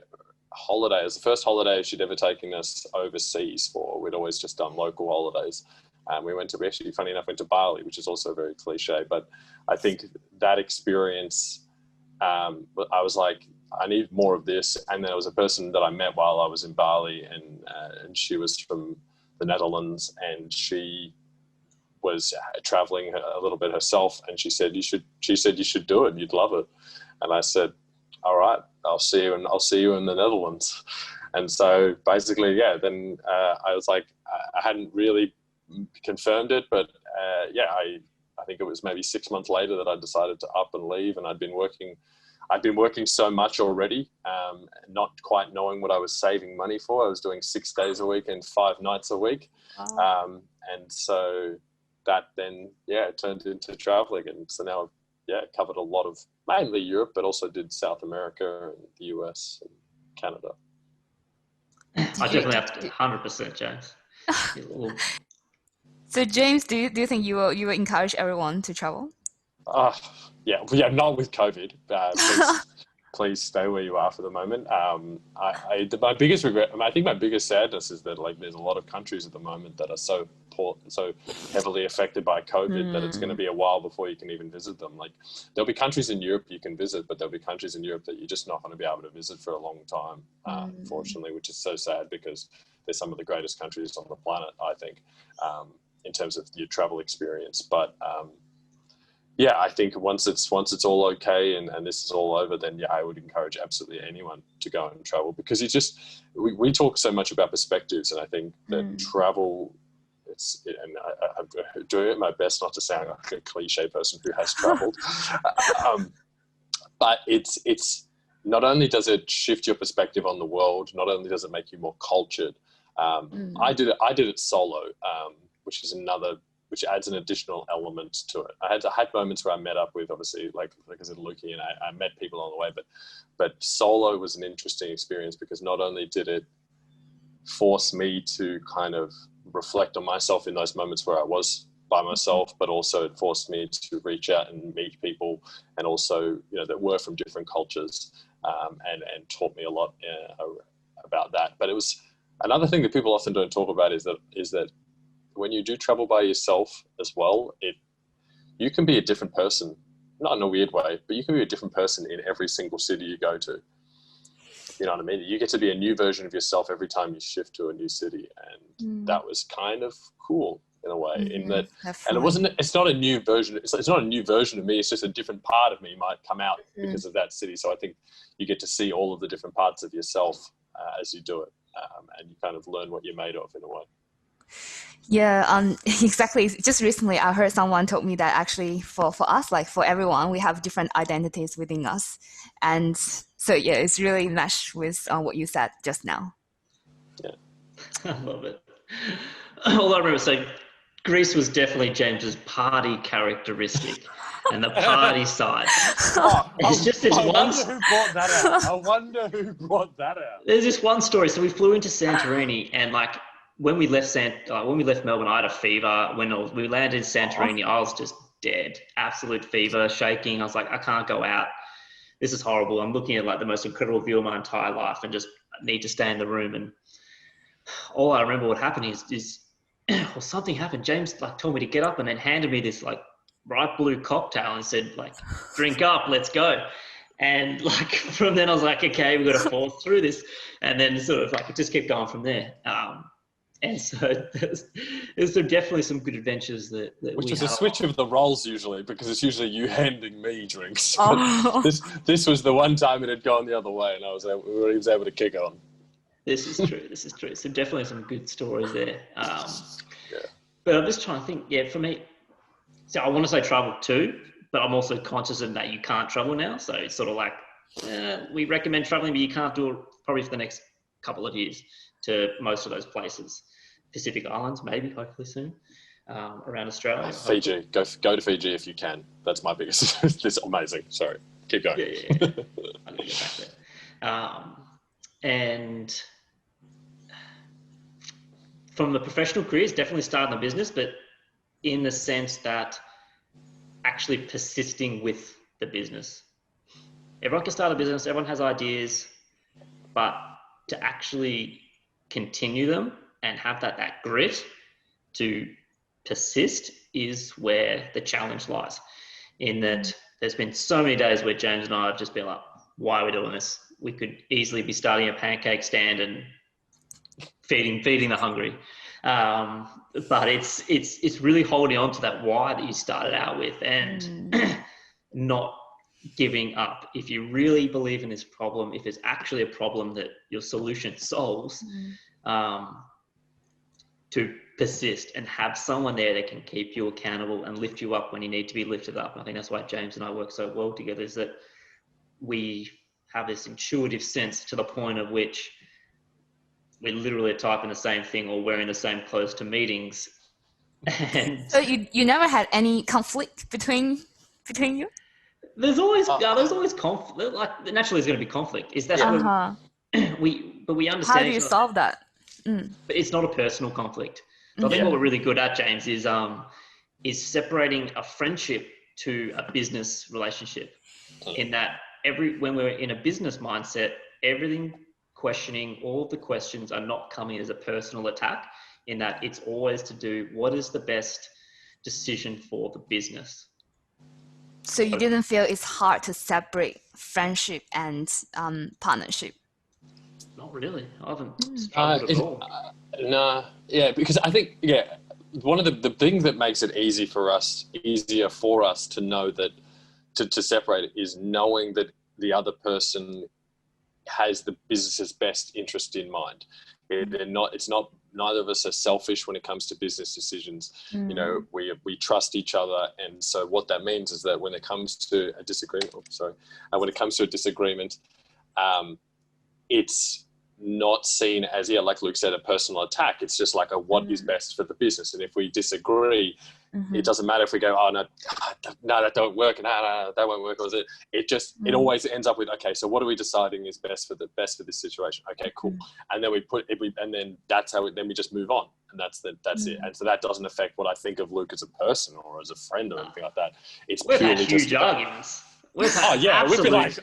holiday. It was the first holiday she'd ever taken us overseas for. We'd always just done local holidays. We actually, funny enough, went to Bali, which is also very cliche. But I think that experience, I was like, I need more of this. And there was a person that I met while I was in Bali, and she was from the Netherlands, and she was traveling a little bit herself. And she said, you should do it. You'd love it. And I said, all right, I'll see you in the Netherlands. And so basically, yeah, then I was like, I hadn't really confirmed it, but I think it was maybe 6 months later that I decided to up and leave. And I'd been working so much already, not quite knowing what I was saving money for. I was doing 6 days a week and 5 nights a week. Wow. And so that then, turned into traveling. And so now I've covered a lot of mainly Europe, but also did South America and the US and Canada. I definitely have to 100%, James. So James, do you think you will encourage everyone to travel? Not with COVID. Please stay where you are for the moment. My biggest regret, I think my biggest sadness is that there's a lot of countries at the moment that are so heavily affected by COVID that it's going to be a while before you can even visit them. Like, there'll be countries in Europe you can visit, but there'll be countries in Europe that you're just not going to be able to visit for a long time, unfortunately, which is so sad because they're some of the greatest countries on the planet, I think, in terms of your travel experience. But I think once it's all okay and this is all over, then I would encourage absolutely anyone to go and travel, because we talk so much about perspectives, and I think that travel, I'm doing my best not to sound like a cliche person who has traveled, but it's not only does it shift your perspective on the world, not only does it make you more cultured. I did it solo, which adds an additional element to it. I had moments where I met up with, obviously, like I said, Lukey, and I met people on the way, but solo was an interesting experience because not only did it force me to kind of reflect on myself in those moments where I was by myself, but also it forced me to reach out and meet people, and also, that were from different cultures, and taught me a lot about that. But it was another thing that people often don't talk about is that when you do travel by yourself as well, you can be a different person, not in a weird way, but you can be a different person in every single city you go to. You know what I mean? You get to be a new version of yourself every time you shift to a new city. And that was kind of cool in a way, in that, and it's not a new version. It's not a new version of me. It's just a different part of me might come out because of that city. So I think you get to see all of the different parts of yourself as you do it. And you kind of learn what you're made of in a way. Yeah, exactly. Just recently, I heard someone told me that actually for us, like for everyone, we have different identities within us. And so, it's really meshed with what you said just now. Yeah. I love it. All I remember saying, Greece was definitely James's party characteristic and the party side. It's just this one. I wonder who brought that out. There's this one story. So we flew into Santorini, and when we left Melbourne, I had a fever. When we landed in Santorini, I was just dead, absolute fever, shaking. I was like, I can't go out. This is horrible. I'm looking at the most incredible view of my entire life, and just need to stay in the room. And all I remember what happened is something happened. James told me to get up and then handed me this bright blue cocktail and said drink up, let's go. And from then I was like, okay, we've got to force through this. And then sort of it just kept going from there. And so there's definitely some good adventures that Which we was a had switch of the roles usually, because it's usually you handing me drinks. Oh. But this was the one time it had gone the other way, and he was able to kick on. This is true. This is true. So definitely some good stories there. Yeah. But I'm just trying to think. Yeah, for me, so I want to say travel too, but I'm also conscious of that you can't travel now. So it's sort of like we recommend traveling, but you can't do it probably for the next couple of years to most of those places. Pacific Islands, maybe, hopefully soon, around Australia. Fiji, go to Fiji if you can. That's my biggest. It's amazing. Sorry, keep going. Yeah. I'm gonna get back there. And from the professional careers, definitely starting a business, but in the sense that actually persisting with the business. Everyone can start a business. Everyone has ideas, but to actually continue them and have that grit to persist is where the challenge lies. In that there's been so many days where James and I have just been like, why are we doing this? We could easily be starting a pancake stand and feeding the hungry. But it's really holding on to that why that you started out with and not giving up. If you really believe in this problem, if it's actually a problem that your solution solves, to persist and have someone there that can keep you accountable and lift you up when you need to be lifted up. I think that's why James and I work so well together, is that we have this intuitive sense to the point of which we literally typing the same thing or wearing the same clothes to meetings. And So you never had any conflict between you? there's always conflict. Like naturally, there's going to be conflict. Is that we understand? How do you solve that? But it's not a personal conflict. So I think what we're really good at, James, is separating a friendship to a business relationship. In that when we're in a business mindset, questioning all of the questions are not coming as a personal attack. In that it's always to do what is the best decision for the business. So you didn't feel it's hard to separate friendship and partnership? Not really. I haven't struggled at all. Because I think, one of the things that makes it easier for us to know that to separate it is knowing that the other person has the business's best interest in mind. Neither of us are selfish when it comes to business decisions. You know, we trust each other, and so what that means is that when it comes to a disagreement, it's not seen as, like Luke said, a personal attack. It's just like what is best for the business. And if we disagree, it doesn't matter if we go, oh, no, that don't work. No, that won't work. It always ends up with, okay, so what are we deciding is best for this situation? Okay, cool. And then then we just move on. And that's it. And so that doesn't affect what I think of Luke as a person or as a friend or anything like that. It's we've purely had huge arguments. We've been like,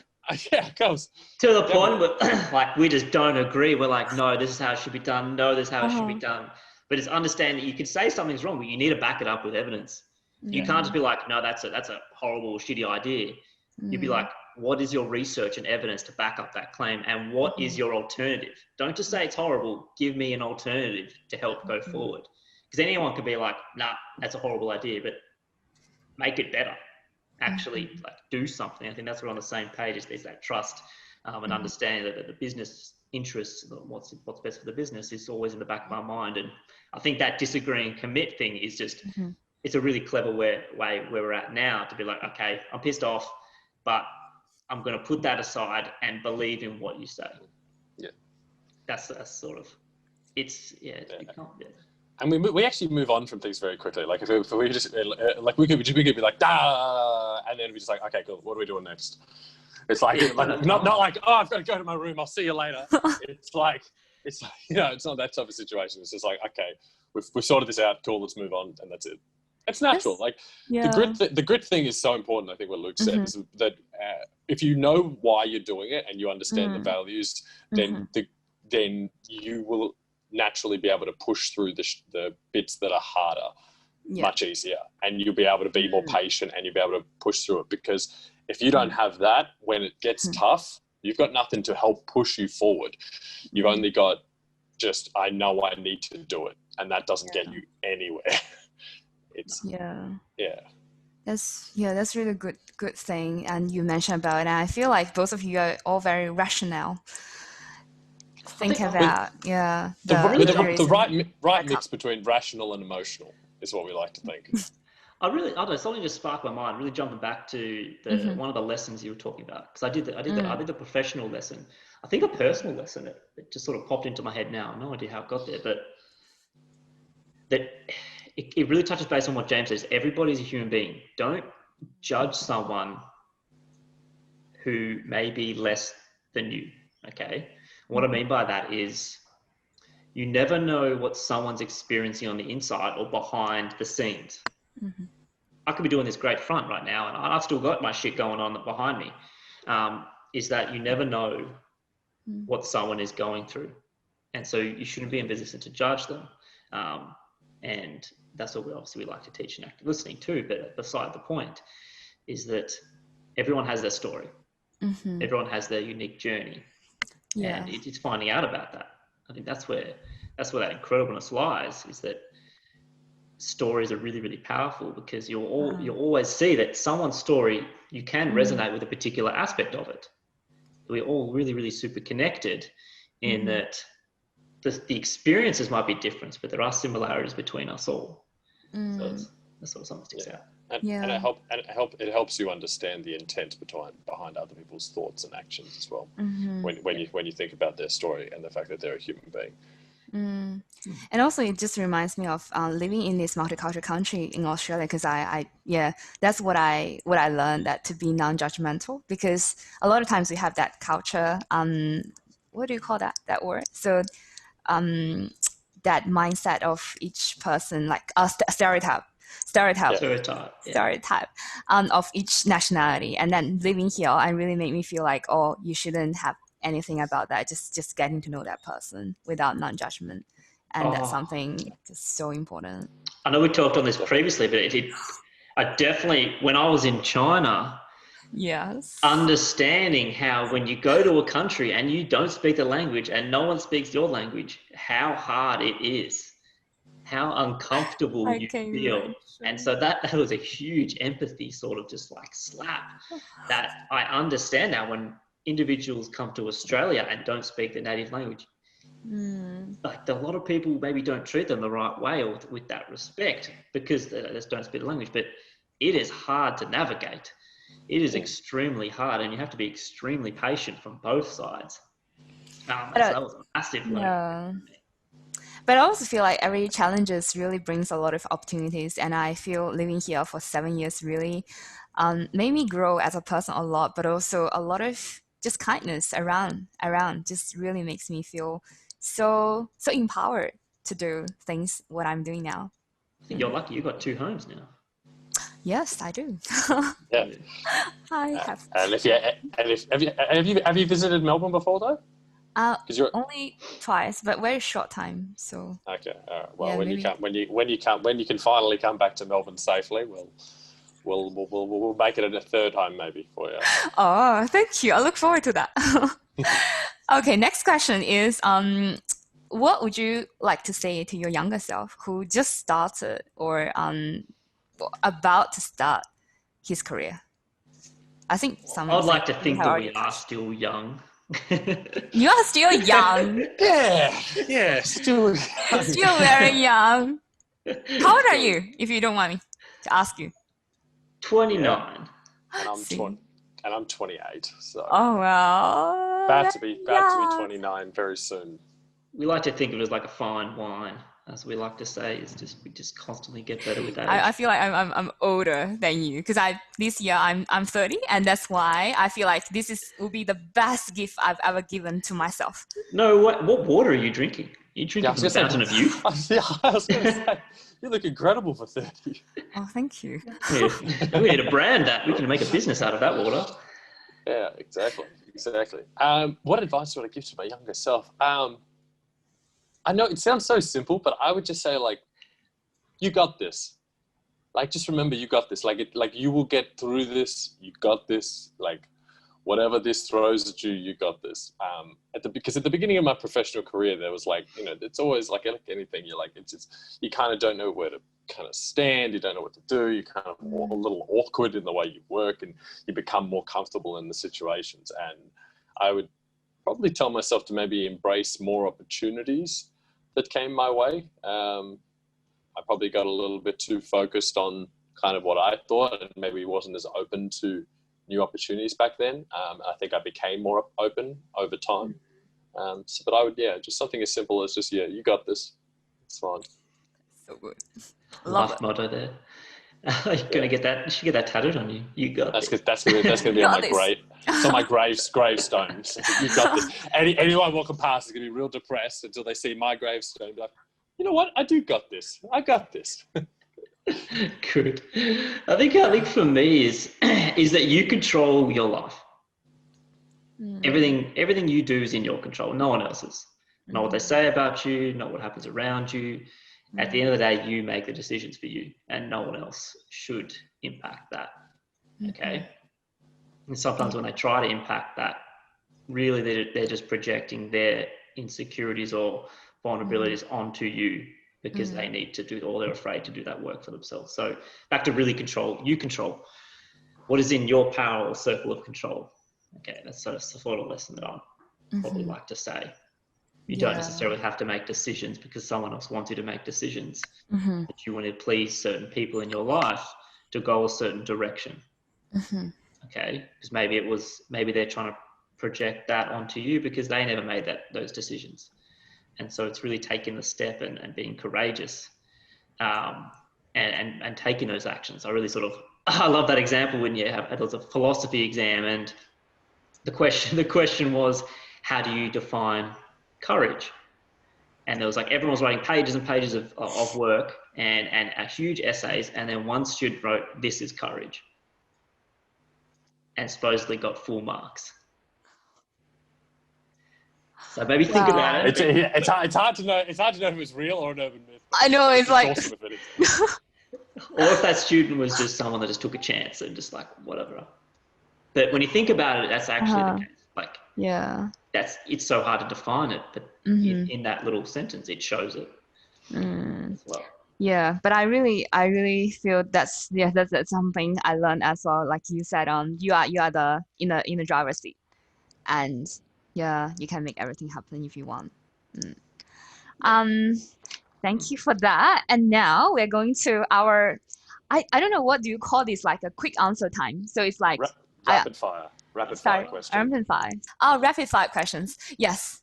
yeah, of course. To the point where like we just don't agree. We're like, no, this is how it should be done. No, this is how it should be done. But it's understanding you can say something's wrong, but you need to back it up with evidence. You can't just be like, no, that's a horrible, shitty idea. You'd be like, what is your research and evidence to back up that claim? And what is your alternative? Don't just say it's horrible. Give me an alternative to help go forward. Because anyone could be like, nah, that's a horrible idea, but make it better. Actually do something. I think that's what we're on the same page is there's that trust and understanding that the business interests, what's best for the business is always in the back of my mind. And I think that disagree and commit thing is just, it's a really clever way where we're at now to be like, okay, I'm pissed off, but I'm going to put that aside and believe in what you say. Yeah. That's sort of, And we actually move on from things very quickly. Like if we just we could be like and then we just like, okay, cool. What are we doing next? It's like not like, oh, I've got to go to my room. I'll see you later. It's like it's not that type of situation. It's just like, okay, we've sorted this out. Cool, let's move on, and that's it. It's natural. The grit thing is so important. I think what Luke said is that if you know why you're doing it and you understand the values, then you will naturally be able to push through the bits that are harder much easier, and you'll be able to be more patient and you'll be able to push through it. Because if you don't have that, when it gets tough, you've got nothing to help push you forward. You've only got just, I know I need to do it. And that doesn't get you anywhere. It's, That's really good thing. And you mentioned about it. And I feel like both of you are all very rational. Think about, the right mix between rational and emotional is what we like to think. I don't know, something just sparked my mind, really jumping back to the one of the lessons you were talking about. Because I did the professional lesson. I think a personal lesson, it just sort of popped into my head now. No idea how it got there, but that it really touches base on what James says. Everybody's a human being. Don't judge someone who may be less than you, okay? What I mean by that is you never know what someone's experiencing on the inside or behind the scenes. I could be doing this great front right now and I've still got my shit going on behind me. Is that you never know what someone is going through. And so you shouldn't be in position to judge them. And that's what we like to teach in active listening too. But beside the point is that everyone has their story. Everyone has their unique journey. And it's finding out about that. I think that's where that incredibleness lies, is that stories are really, really powerful, because you'll always see that someone's story, you can resonate with a particular aspect of it. We're all really, really super connected in that the experiences might be different, but there are similarities between us all. So that's sort of something sticks out. And it helps you understand the intent behind other people's thoughts and actions as well. When you think about their story and the fact that they're a human being. And also it just reminds me of living in this multicultural country in Australia, because that's what I learned, that to be non-judgmental, because a lot of times we have that culture, what do you call that word? So that mindset of each person, like a stereotype of each nationality. And then living here, it really made me feel like, oh, you shouldn't have anything about that, just getting to know that person without non-judgment. And that's something that's so important. I know we talked on this previously, but I definitely, when I was in China, understanding how when you go to a country and you don't speak the language and no one speaks your language, how hard it is, how uncomfortable you feel. And so that was a huge empathy sort of just like slap, that I understand now when individuals come to Australia and don't speak the native language. Like a lot of people maybe don't treat them the right way or with that respect because they just don't speak the language, but it is hard to navigate. It is extremely hard, and you have to be extremely patient from both sides. So that was a massive learning. But I also feel like every challenges really brings a lot of opportunities, and I feel living here for 7 years really made me grow as a person a lot, but also a lot of just kindness around just really makes me feel so empowered to do things what I'm doing now. I think you're lucky. You've got 2 homes now. Yes, I do. I have. Have you visited Melbourne before though? Only twice, but very short time. So. Okay. All right. Well, when you can finally come back to Melbourne safely, we'll make it a third home maybe for you. Oh, thank you. I look forward to that. Okay, next question is, what would you like to say to your younger self who just started or about to start his career? I think I'd like to think that we are still young. You are still young. Yeah, still young. Still very young. How old are you, if you don't mind me to ask you? 29. Yeah. And I'm 28. So. Oh well. About to be 29 very soon. We like to think of it as like a fine wine, as we like to say. We just constantly get better with age. I feel like I'm older than you, because this year I'm 30, and that's why I feel like will be the best gift I've ever given to myself. No, what water are you drinking? Are you drinking from the fountain of youth? Yeah, I was going to say, you look incredible for 30. Oh, thank you. We need to brand that. We can make a business out of that water. Yeah, exactly. What advice would I give to my younger self? I know it sounds so simple, but I would just say, like, you got this. Like, just remember you got this. Like you will get through this. You got this. Like, whatever this throws at you, you got this. Because at the beginning of my professional career, there was like, it's always like anything. You're like, it's just, you kind of don't know where to kind of stand. You don't know what to do. You're kind of a little awkward in the way you work, and you become more comfortable in the situations. And I would probably tell myself to maybe embrace more opportunities that came my way. I probably got a little bit too focused on kind of what I thought, and maybe wasn't as open to new opportunities back then. I think I became more open over time. But I would, just something as simple as just, you got this. It's fine. So good. Life motto there. You're gonna get that. You should get that tattooed on you. You got that's this. That's gonna be on my grave. It's on my gravestone. You got this. Anyone walking past is gonna be real depressed until they see my gravestone. Be like, you know what? I do got this. I got this. Good. I think for me is that you control your life. Everything you do is in your control. No one else's. Not what they say about you, not what happens around you. At the end of the day, you make the decisions for you, and no one else should impact that. Okay. And sometimes when they try to impact that, really they're just projecting their insecurities or vulnerabilities onto you, because they need to do, or they're afraid to do that work for themselves. So back to really you control what is in your power or circle of control. Okay, that's sort of the lesson that I probably like to say. You don't necessarily have to make decisions because someone else wants you to make decisions. But you want to please certain people in your life to go a certain direction. Okay, because maybe they're trying to project that onto you because they never made those decisions. And so it's really taking the step and being courageous and taking those actions. I love that example when it was a philosophy exam, and the question was, how do you define courage? And there was like, everyone was writing pages and pages of work and huge essays. And then one student wrote, "This is courage," and supposedly got full marks. So maybe think about it. It's hard to know. It's hard to know if it was real or an urban myth. I know, it's like. Awesome if it is. Or if that student was just someone that just took a chance and just like whatever. But when you think about it, that's actually the case. Like, it's so hard to define it, but in that little sentence, it shows it as well. Yeah, but I really feel that's something I learned as well. Like you said, you are in the driver's seat, and you can make everything happen if you want. Thank you for that. And now we're going to our, I don't know, what do you call this? Like a quick answer time. So it's like rapid fire questions. Rapid fire. Oh, rapid fire questions. Yes.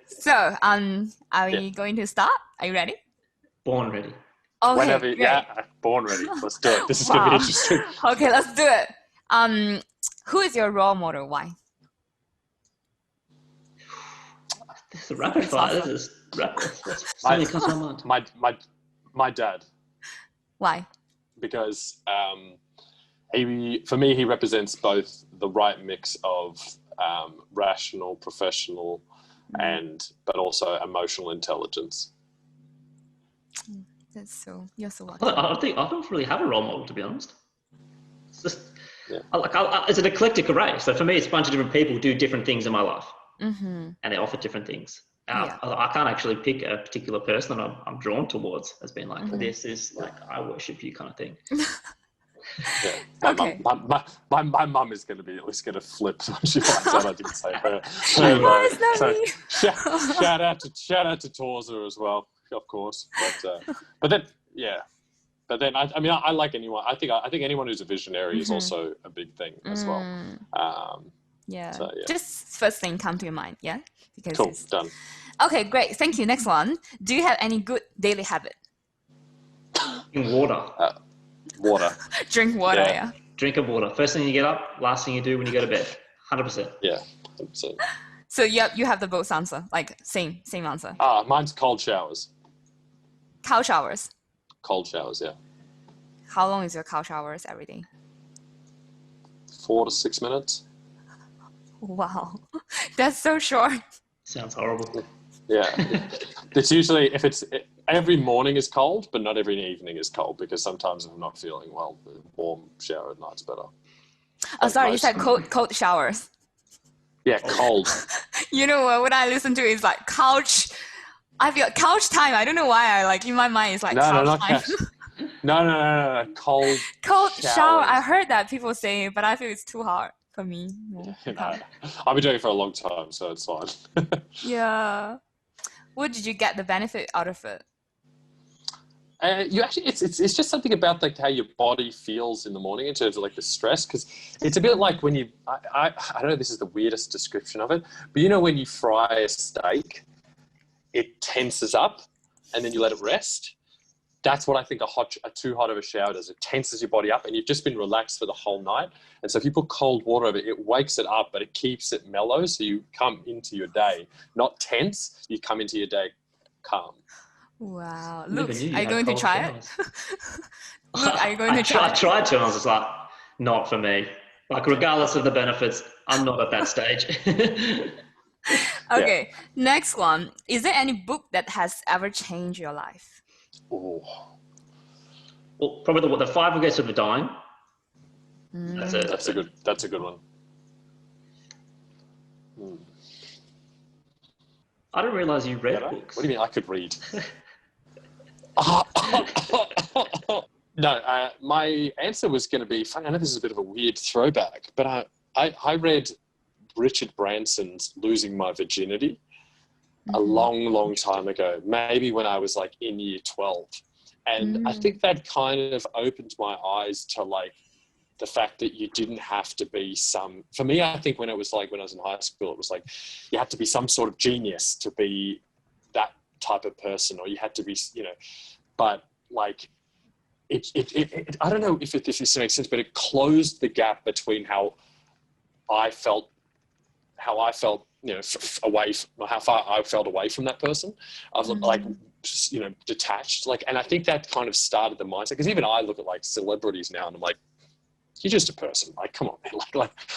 So are we going to start? Are you ready? Born ready. Okay. Whenever, born ready. Let's do it. This is gonna be interesting. Okay, let's do it. Who is your role model? Why? This is a rapid fire. This is rapid. Something comes to my mind. My dad. Why? Because for me, he represents both the right mix of rational, professional, but also emotional intelligence. You're so lucky. I don't really have a role model, to be honest. It's just it's an eclectic array. So for me, it's a bunch of different people who do different things in my life, and they offer different things. I can't actually pick a particular person that I'm drawn towards as being like, this is like, I worship you kind of thing. My mum is going to be at least going to flip when she finds out I didn't say her. Shout out to Torza as well, of course. But then I like anyone. I think anyone who's a visionary is also a big thing as well. Just first thing come to your mind, because cool, done. Okay, great, thank you. Next one. Do you have any good daily habit? Drink water. Water. Drink water, Drink water. First thing you get up, last thing you do when you go to bed. 100%. Yeah, 100%. So you have the both answer, like same answer. Mine's cold showers. Cold showers? Cold showers, yeah. How long is your cold showers every day? 4 to 6 minutes. Wow, that's so short. Sounds horrible. Yeah, it's usually every morning is cold, but not every evening is cold, because sometimes if I'm not feeling well, the warm shower at night's better. Oh, Like sorry, you most- said cold showers. Yeah, cold. You know what I listen to is like couch. I feel couch time. I don't know why I like in my mind it's like No, couch not time. couch. No. Cold. Cold shower. I showers. heard that people say it, but I feel it's too hard for me. No, I can't. I've been doing it for a long time, so it's fine. Yeah. What did you get the benefit out of it? You actually, it's just something about like how your body feels in the morning in terms of like the stress, because it's a bit like when you, I don't know, this is the weirdest description of it, but you know when you fry a steak, it tenses up and then you let it rest. That's what I think a too hot of a shower does. It tenses your body up and you've just been relaxed for the whole night. And so if you put cold water over it, it wakes it up, but it keeps it mellow. So you come into your day not tense, you come into your day calm. Wow. Never Luke, knew you are you had going to cold try showers. it? Luke, are you going to I try it? tried to, and I was just like, not for me. Like, regardless of the benefits, I'm not at that stage. Okay, next one. Is there any book that has ever changed your life? Oh, Well, probably the 5 Regrets of the Dying. that's a good one. I didn't realize you read What books. do you mean I could read? No, my answer was going to be, I know this is a bit of a weird throwback, but I read Richard Branson's Losing My Virginity a long time ago, maybe when I was like in year 12. And I think that kind of opened my eyes to like the fact that you didn't have to be for me, I think when I was in high school, it was like you had to be some sort of genius to be that type of person, or you had to be, but like it I don't know if this makes sense, but it closed the gap between how I felt, how far I felt away from that person. I was like, detached. Like, and I think that kind of started the mindset, because even I look at like celebrities now and I'm like, you're just a person. Like, come on, man.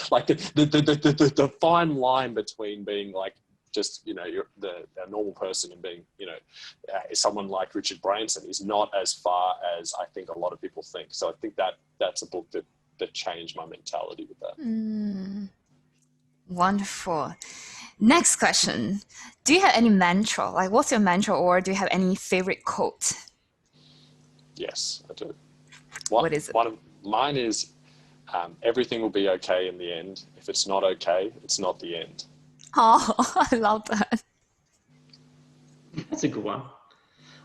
Like the fine line between being like just, you're a normal person and being, someone like Richard Branson is not as far as I think a lot of people think. So I think that's a book that changed my mentality with that. Wonderful. Next question. Do you have any mantra? Like, what's your mantra, or do you have any favorite quote? Yes, I do. What is it? One of mine is, everything will be okay in the end. If it's not okay, it's not the end. Oh, I love that. That's a good one.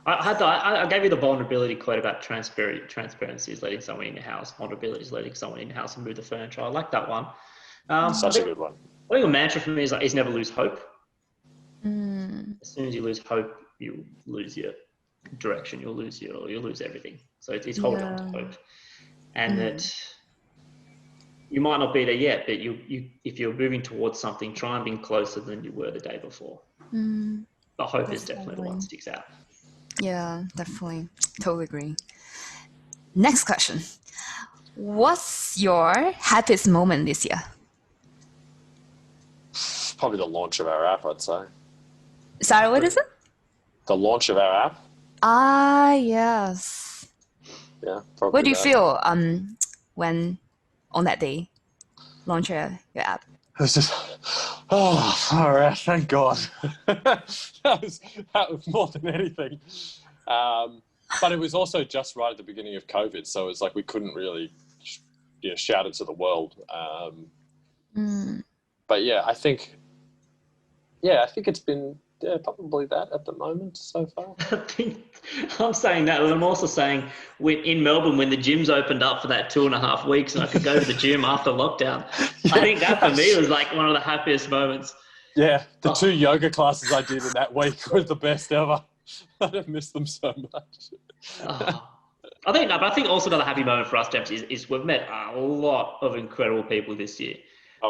I gave you the vulnerability quote about transparency is letting someone in your house. Vulnerability is letting someone in your house and move the furniture. I like that one. Such a good one. I think a mantra for me is never lose hope. Mm. As soon as you lose hope, you lose your direction. You'll lose everything. So it's holding on to hope, and that you might not be there yet, but if you're moving towards something, try and be closer than you were the day before. But hope is definitely the one that sticks out. Yeah, definitely. Totally agree. Next question. What's your happiest moment this year? Probably the launch of our app, I'd say. Sorry, what is it? The launch of our app. Ah, yes. Yeah, probably. What do you that. feel when on that day launch your app? It was just, all right, thank God. that was more than anything. But it was also just right at the beginning of COVID, so it's like we couldn't really, shout it to the world. But yeah, I think it's been probably that at the moment so far. I'm saying that, but I'm also saying in Melbourne when the gyms opened up for that 2.5 weeks and I could go to the gym after lockdown. I think that for me was like one of the happiest moments. Yeah, the 2 yoga classes I did in that week were the best ever. I've missed them so much. I think also another happy moment for us, James, is we've met a lot of incredible people this year.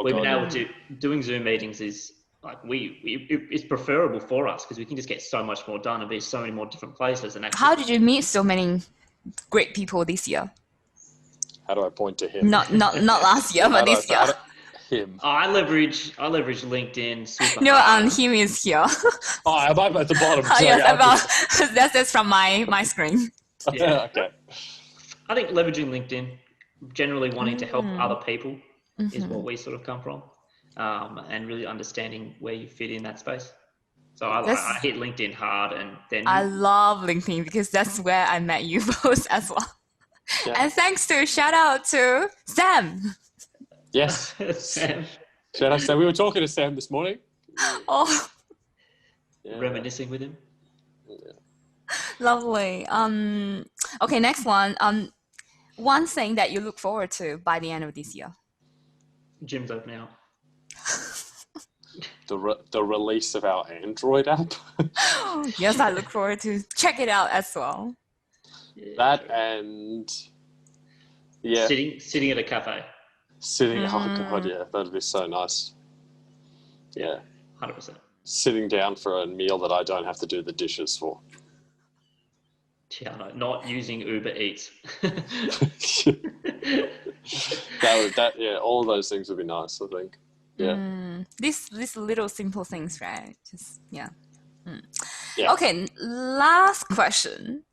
We've been able to doing Zoom meetings is like it's preferable for us because we can just get so much more done and be so many more different places. And actually, How did you meet so many great people this year? How do I point to him? Not last year, but this year. Him. I leverage LinkedIn super No, hard. him is here. Oh, am I at the bottom? Yes, that's from my screen. Yeah. Okay. I think leveraging LinkedIn, generally wanting to help other people is what we sort of come from, and really understanding where you fit in that space. So I hit LinkedIn hard, and then I love LinkedIn because that's where I met you both as well. Yeah. And shout out to Sam. Yes. Sam. Shout out to Sam. We were talking to Sam this morning. Oh, Yeah. Reminiscing with him. Yeah. lovely. Okay, next one. One thing that you look forward to by the end of this year. Gym's opening up. The release of our Android app. Yes, I look forward to check it out as well. Yeah, That and yeah, sitting at a cafe. Oh god, yeah, that'd be so nice. Yeah, 100%. sitting down for a meal that I don't have to do the dishes for. Yeah, no, not using Uber Eats. Yeah, all of those things would be nice, I think. Yeah. These little simple things, right? Just yeah. Yeah. Okay, last question.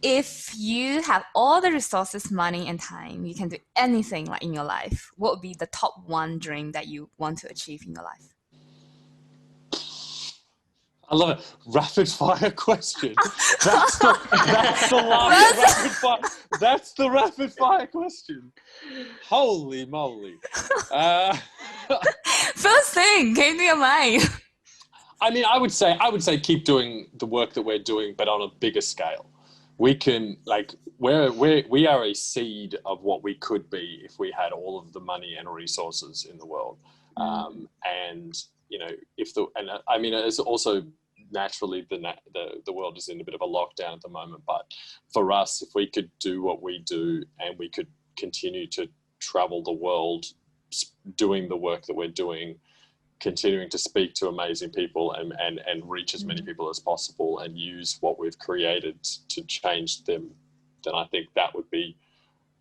If you have all the resources, money, and time, you can do anything like in your life. What would be the top one dream that you want to achieve in your life? I love it. Rapid fire question. That's the last rapid fire. That's the rapid fire question. Holy moly. First thing came to your mind. I mean, I would say keep doing the work that we're doing, but on a bigger scale. We can we are a seed of what we could be if we had all of the money and resources in the world. And you know, it's also naturally the world is in a bit of a lockdown at the moment. But for us, if we could do what we do and we could continue to travel the world, doing the work that we're doing, continuing to speak to amazing people and reach as many people as possible and use what we've created to change them, then I think that would be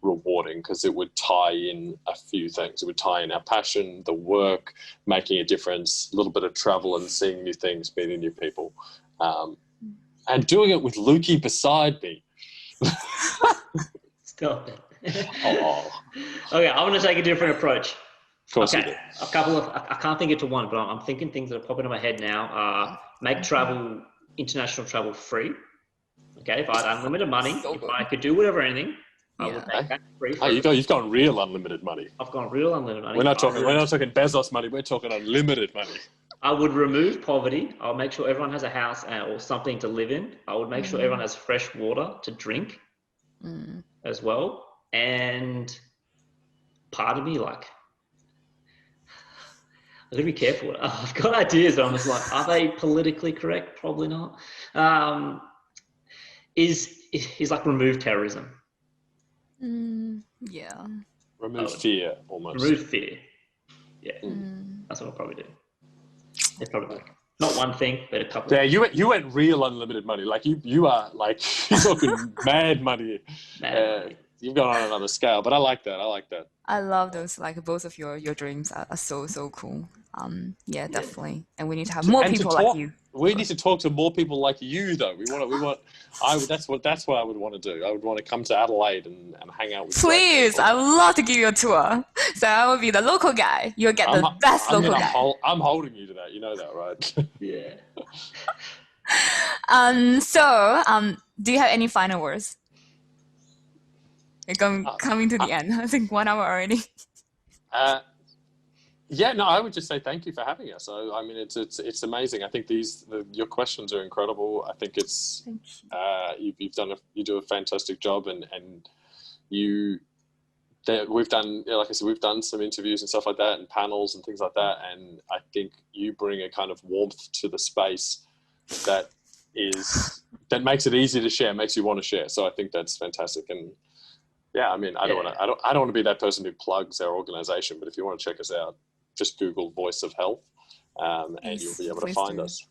rewarding because it would tie in a few things. It would tie in our passion, the work, making a difference, a little bit of travel and seeing new things, meeting new people, and doing it with Lukey beside me. Stop it. Oh. Okay, I'm going to take a different approach. Of course you do. A couple of, I can't think of one, but I'm thinking things that are popping in my head now. Make international travel free. Okay, if I had unlimited money, if I could do whatever, anything, I would make that free. You've got real unlimited money. I've got real unlimited money. We're not talking Bezos money. We're talking unlimited money. I would remove poverty. I'll make sure everyone has a house or something to live in. I would make sure everyone has fresh water to drink as well. And part of me, like, I've got to be careful. I've got ideas, but I'm just like, are they politically correct? Probably not. Is like remove terrorism. Yeah. Remove fear, almost. Remove fear. Yeah, that's what I'll probably do. It's probably not one thing, but a couple. Yeah, you went real unlimited money. Like you are like you're talking mad money. Money. You've gone on another scale, but I like that. I love those. Like both of your dreams are so cool. Yeah, definitely. And we need to have more people like you. We need to talk to more people like you, though. That's what I would want to do. I would want to come to Adelaide and hang out with. Please, I would love to give you a tour. So I will be the local guy. You'll get the best local guy. I'm holding you to that. You know that, right? Yeah. Do you have any final words? Coming to the end. I think 1 hour already. Yeah, no, I would just say thank you for having us. I mean, it's amazing. I think your questions are incredible. I think it's you do a fantastic job, and we've done, like I said, we've done some interviews and stuff like that, and panels and things like that. And I think you bring a kind of warmth to the space that makes it easy to share, makes you want to share. So I think that's fantastic. And yeah, I mean, I don't want to be that person who plugs our organization, but if you want to check us out, just Google Voice of Health, and you'll be able to find us.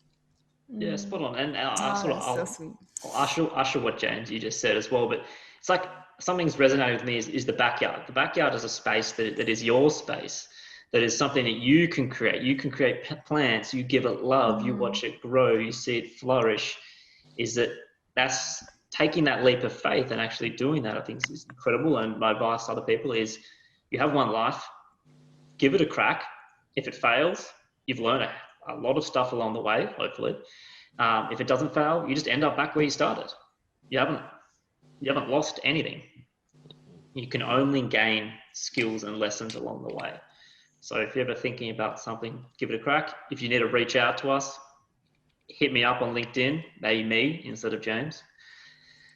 Yeah, spot on. And so sweet. I'll usher what James you just said as well. But it's like something's resonated with me is the backyard. The backyard is a space that is your space. That is something that you can create. You can create plants. You give it love. You watch it grow. You see it flourish. That's taking that leap of faith and actually doing that. I think is incredible. And my advice to other people is, you have one life. give it a crack. If it fails, you've learned a lot of stuff along the way, hopefully. If it doesn't fail, you just end up back where you started. You haven't lost anything. You can only gain skills and lessons along the way. So if you're ever thinking about something, give it a crack. If you need to reach out to us, hit me up on LinkedIn, maybe me instead of James.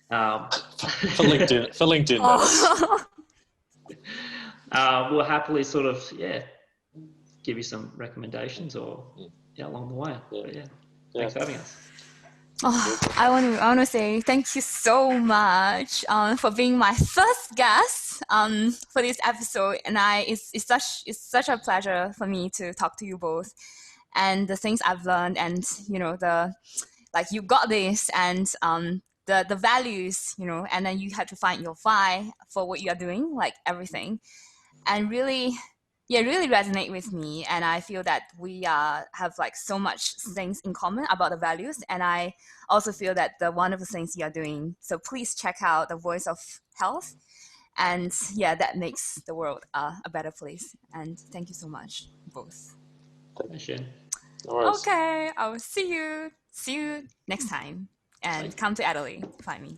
For LinkedIn, we'll happily sort of, give you some recommendations or along the way. But thanks for having us. I want to say thank you so much for being my first guest for this episode, and it's such a pleasure for me to talk to you both, and the things I've learned, and you got this, and the values, and then you have to find your why for what you are doing, like everything, and really resonate with me. And I feel that we have like so much things in common about the values. And I also feel that the wonderful things you are doing. So please check out the Voice of Health. And that makes the world a better place. And thank you so much, both. Thank you. Okay, I will see you next time. And come to Adelaide, find me.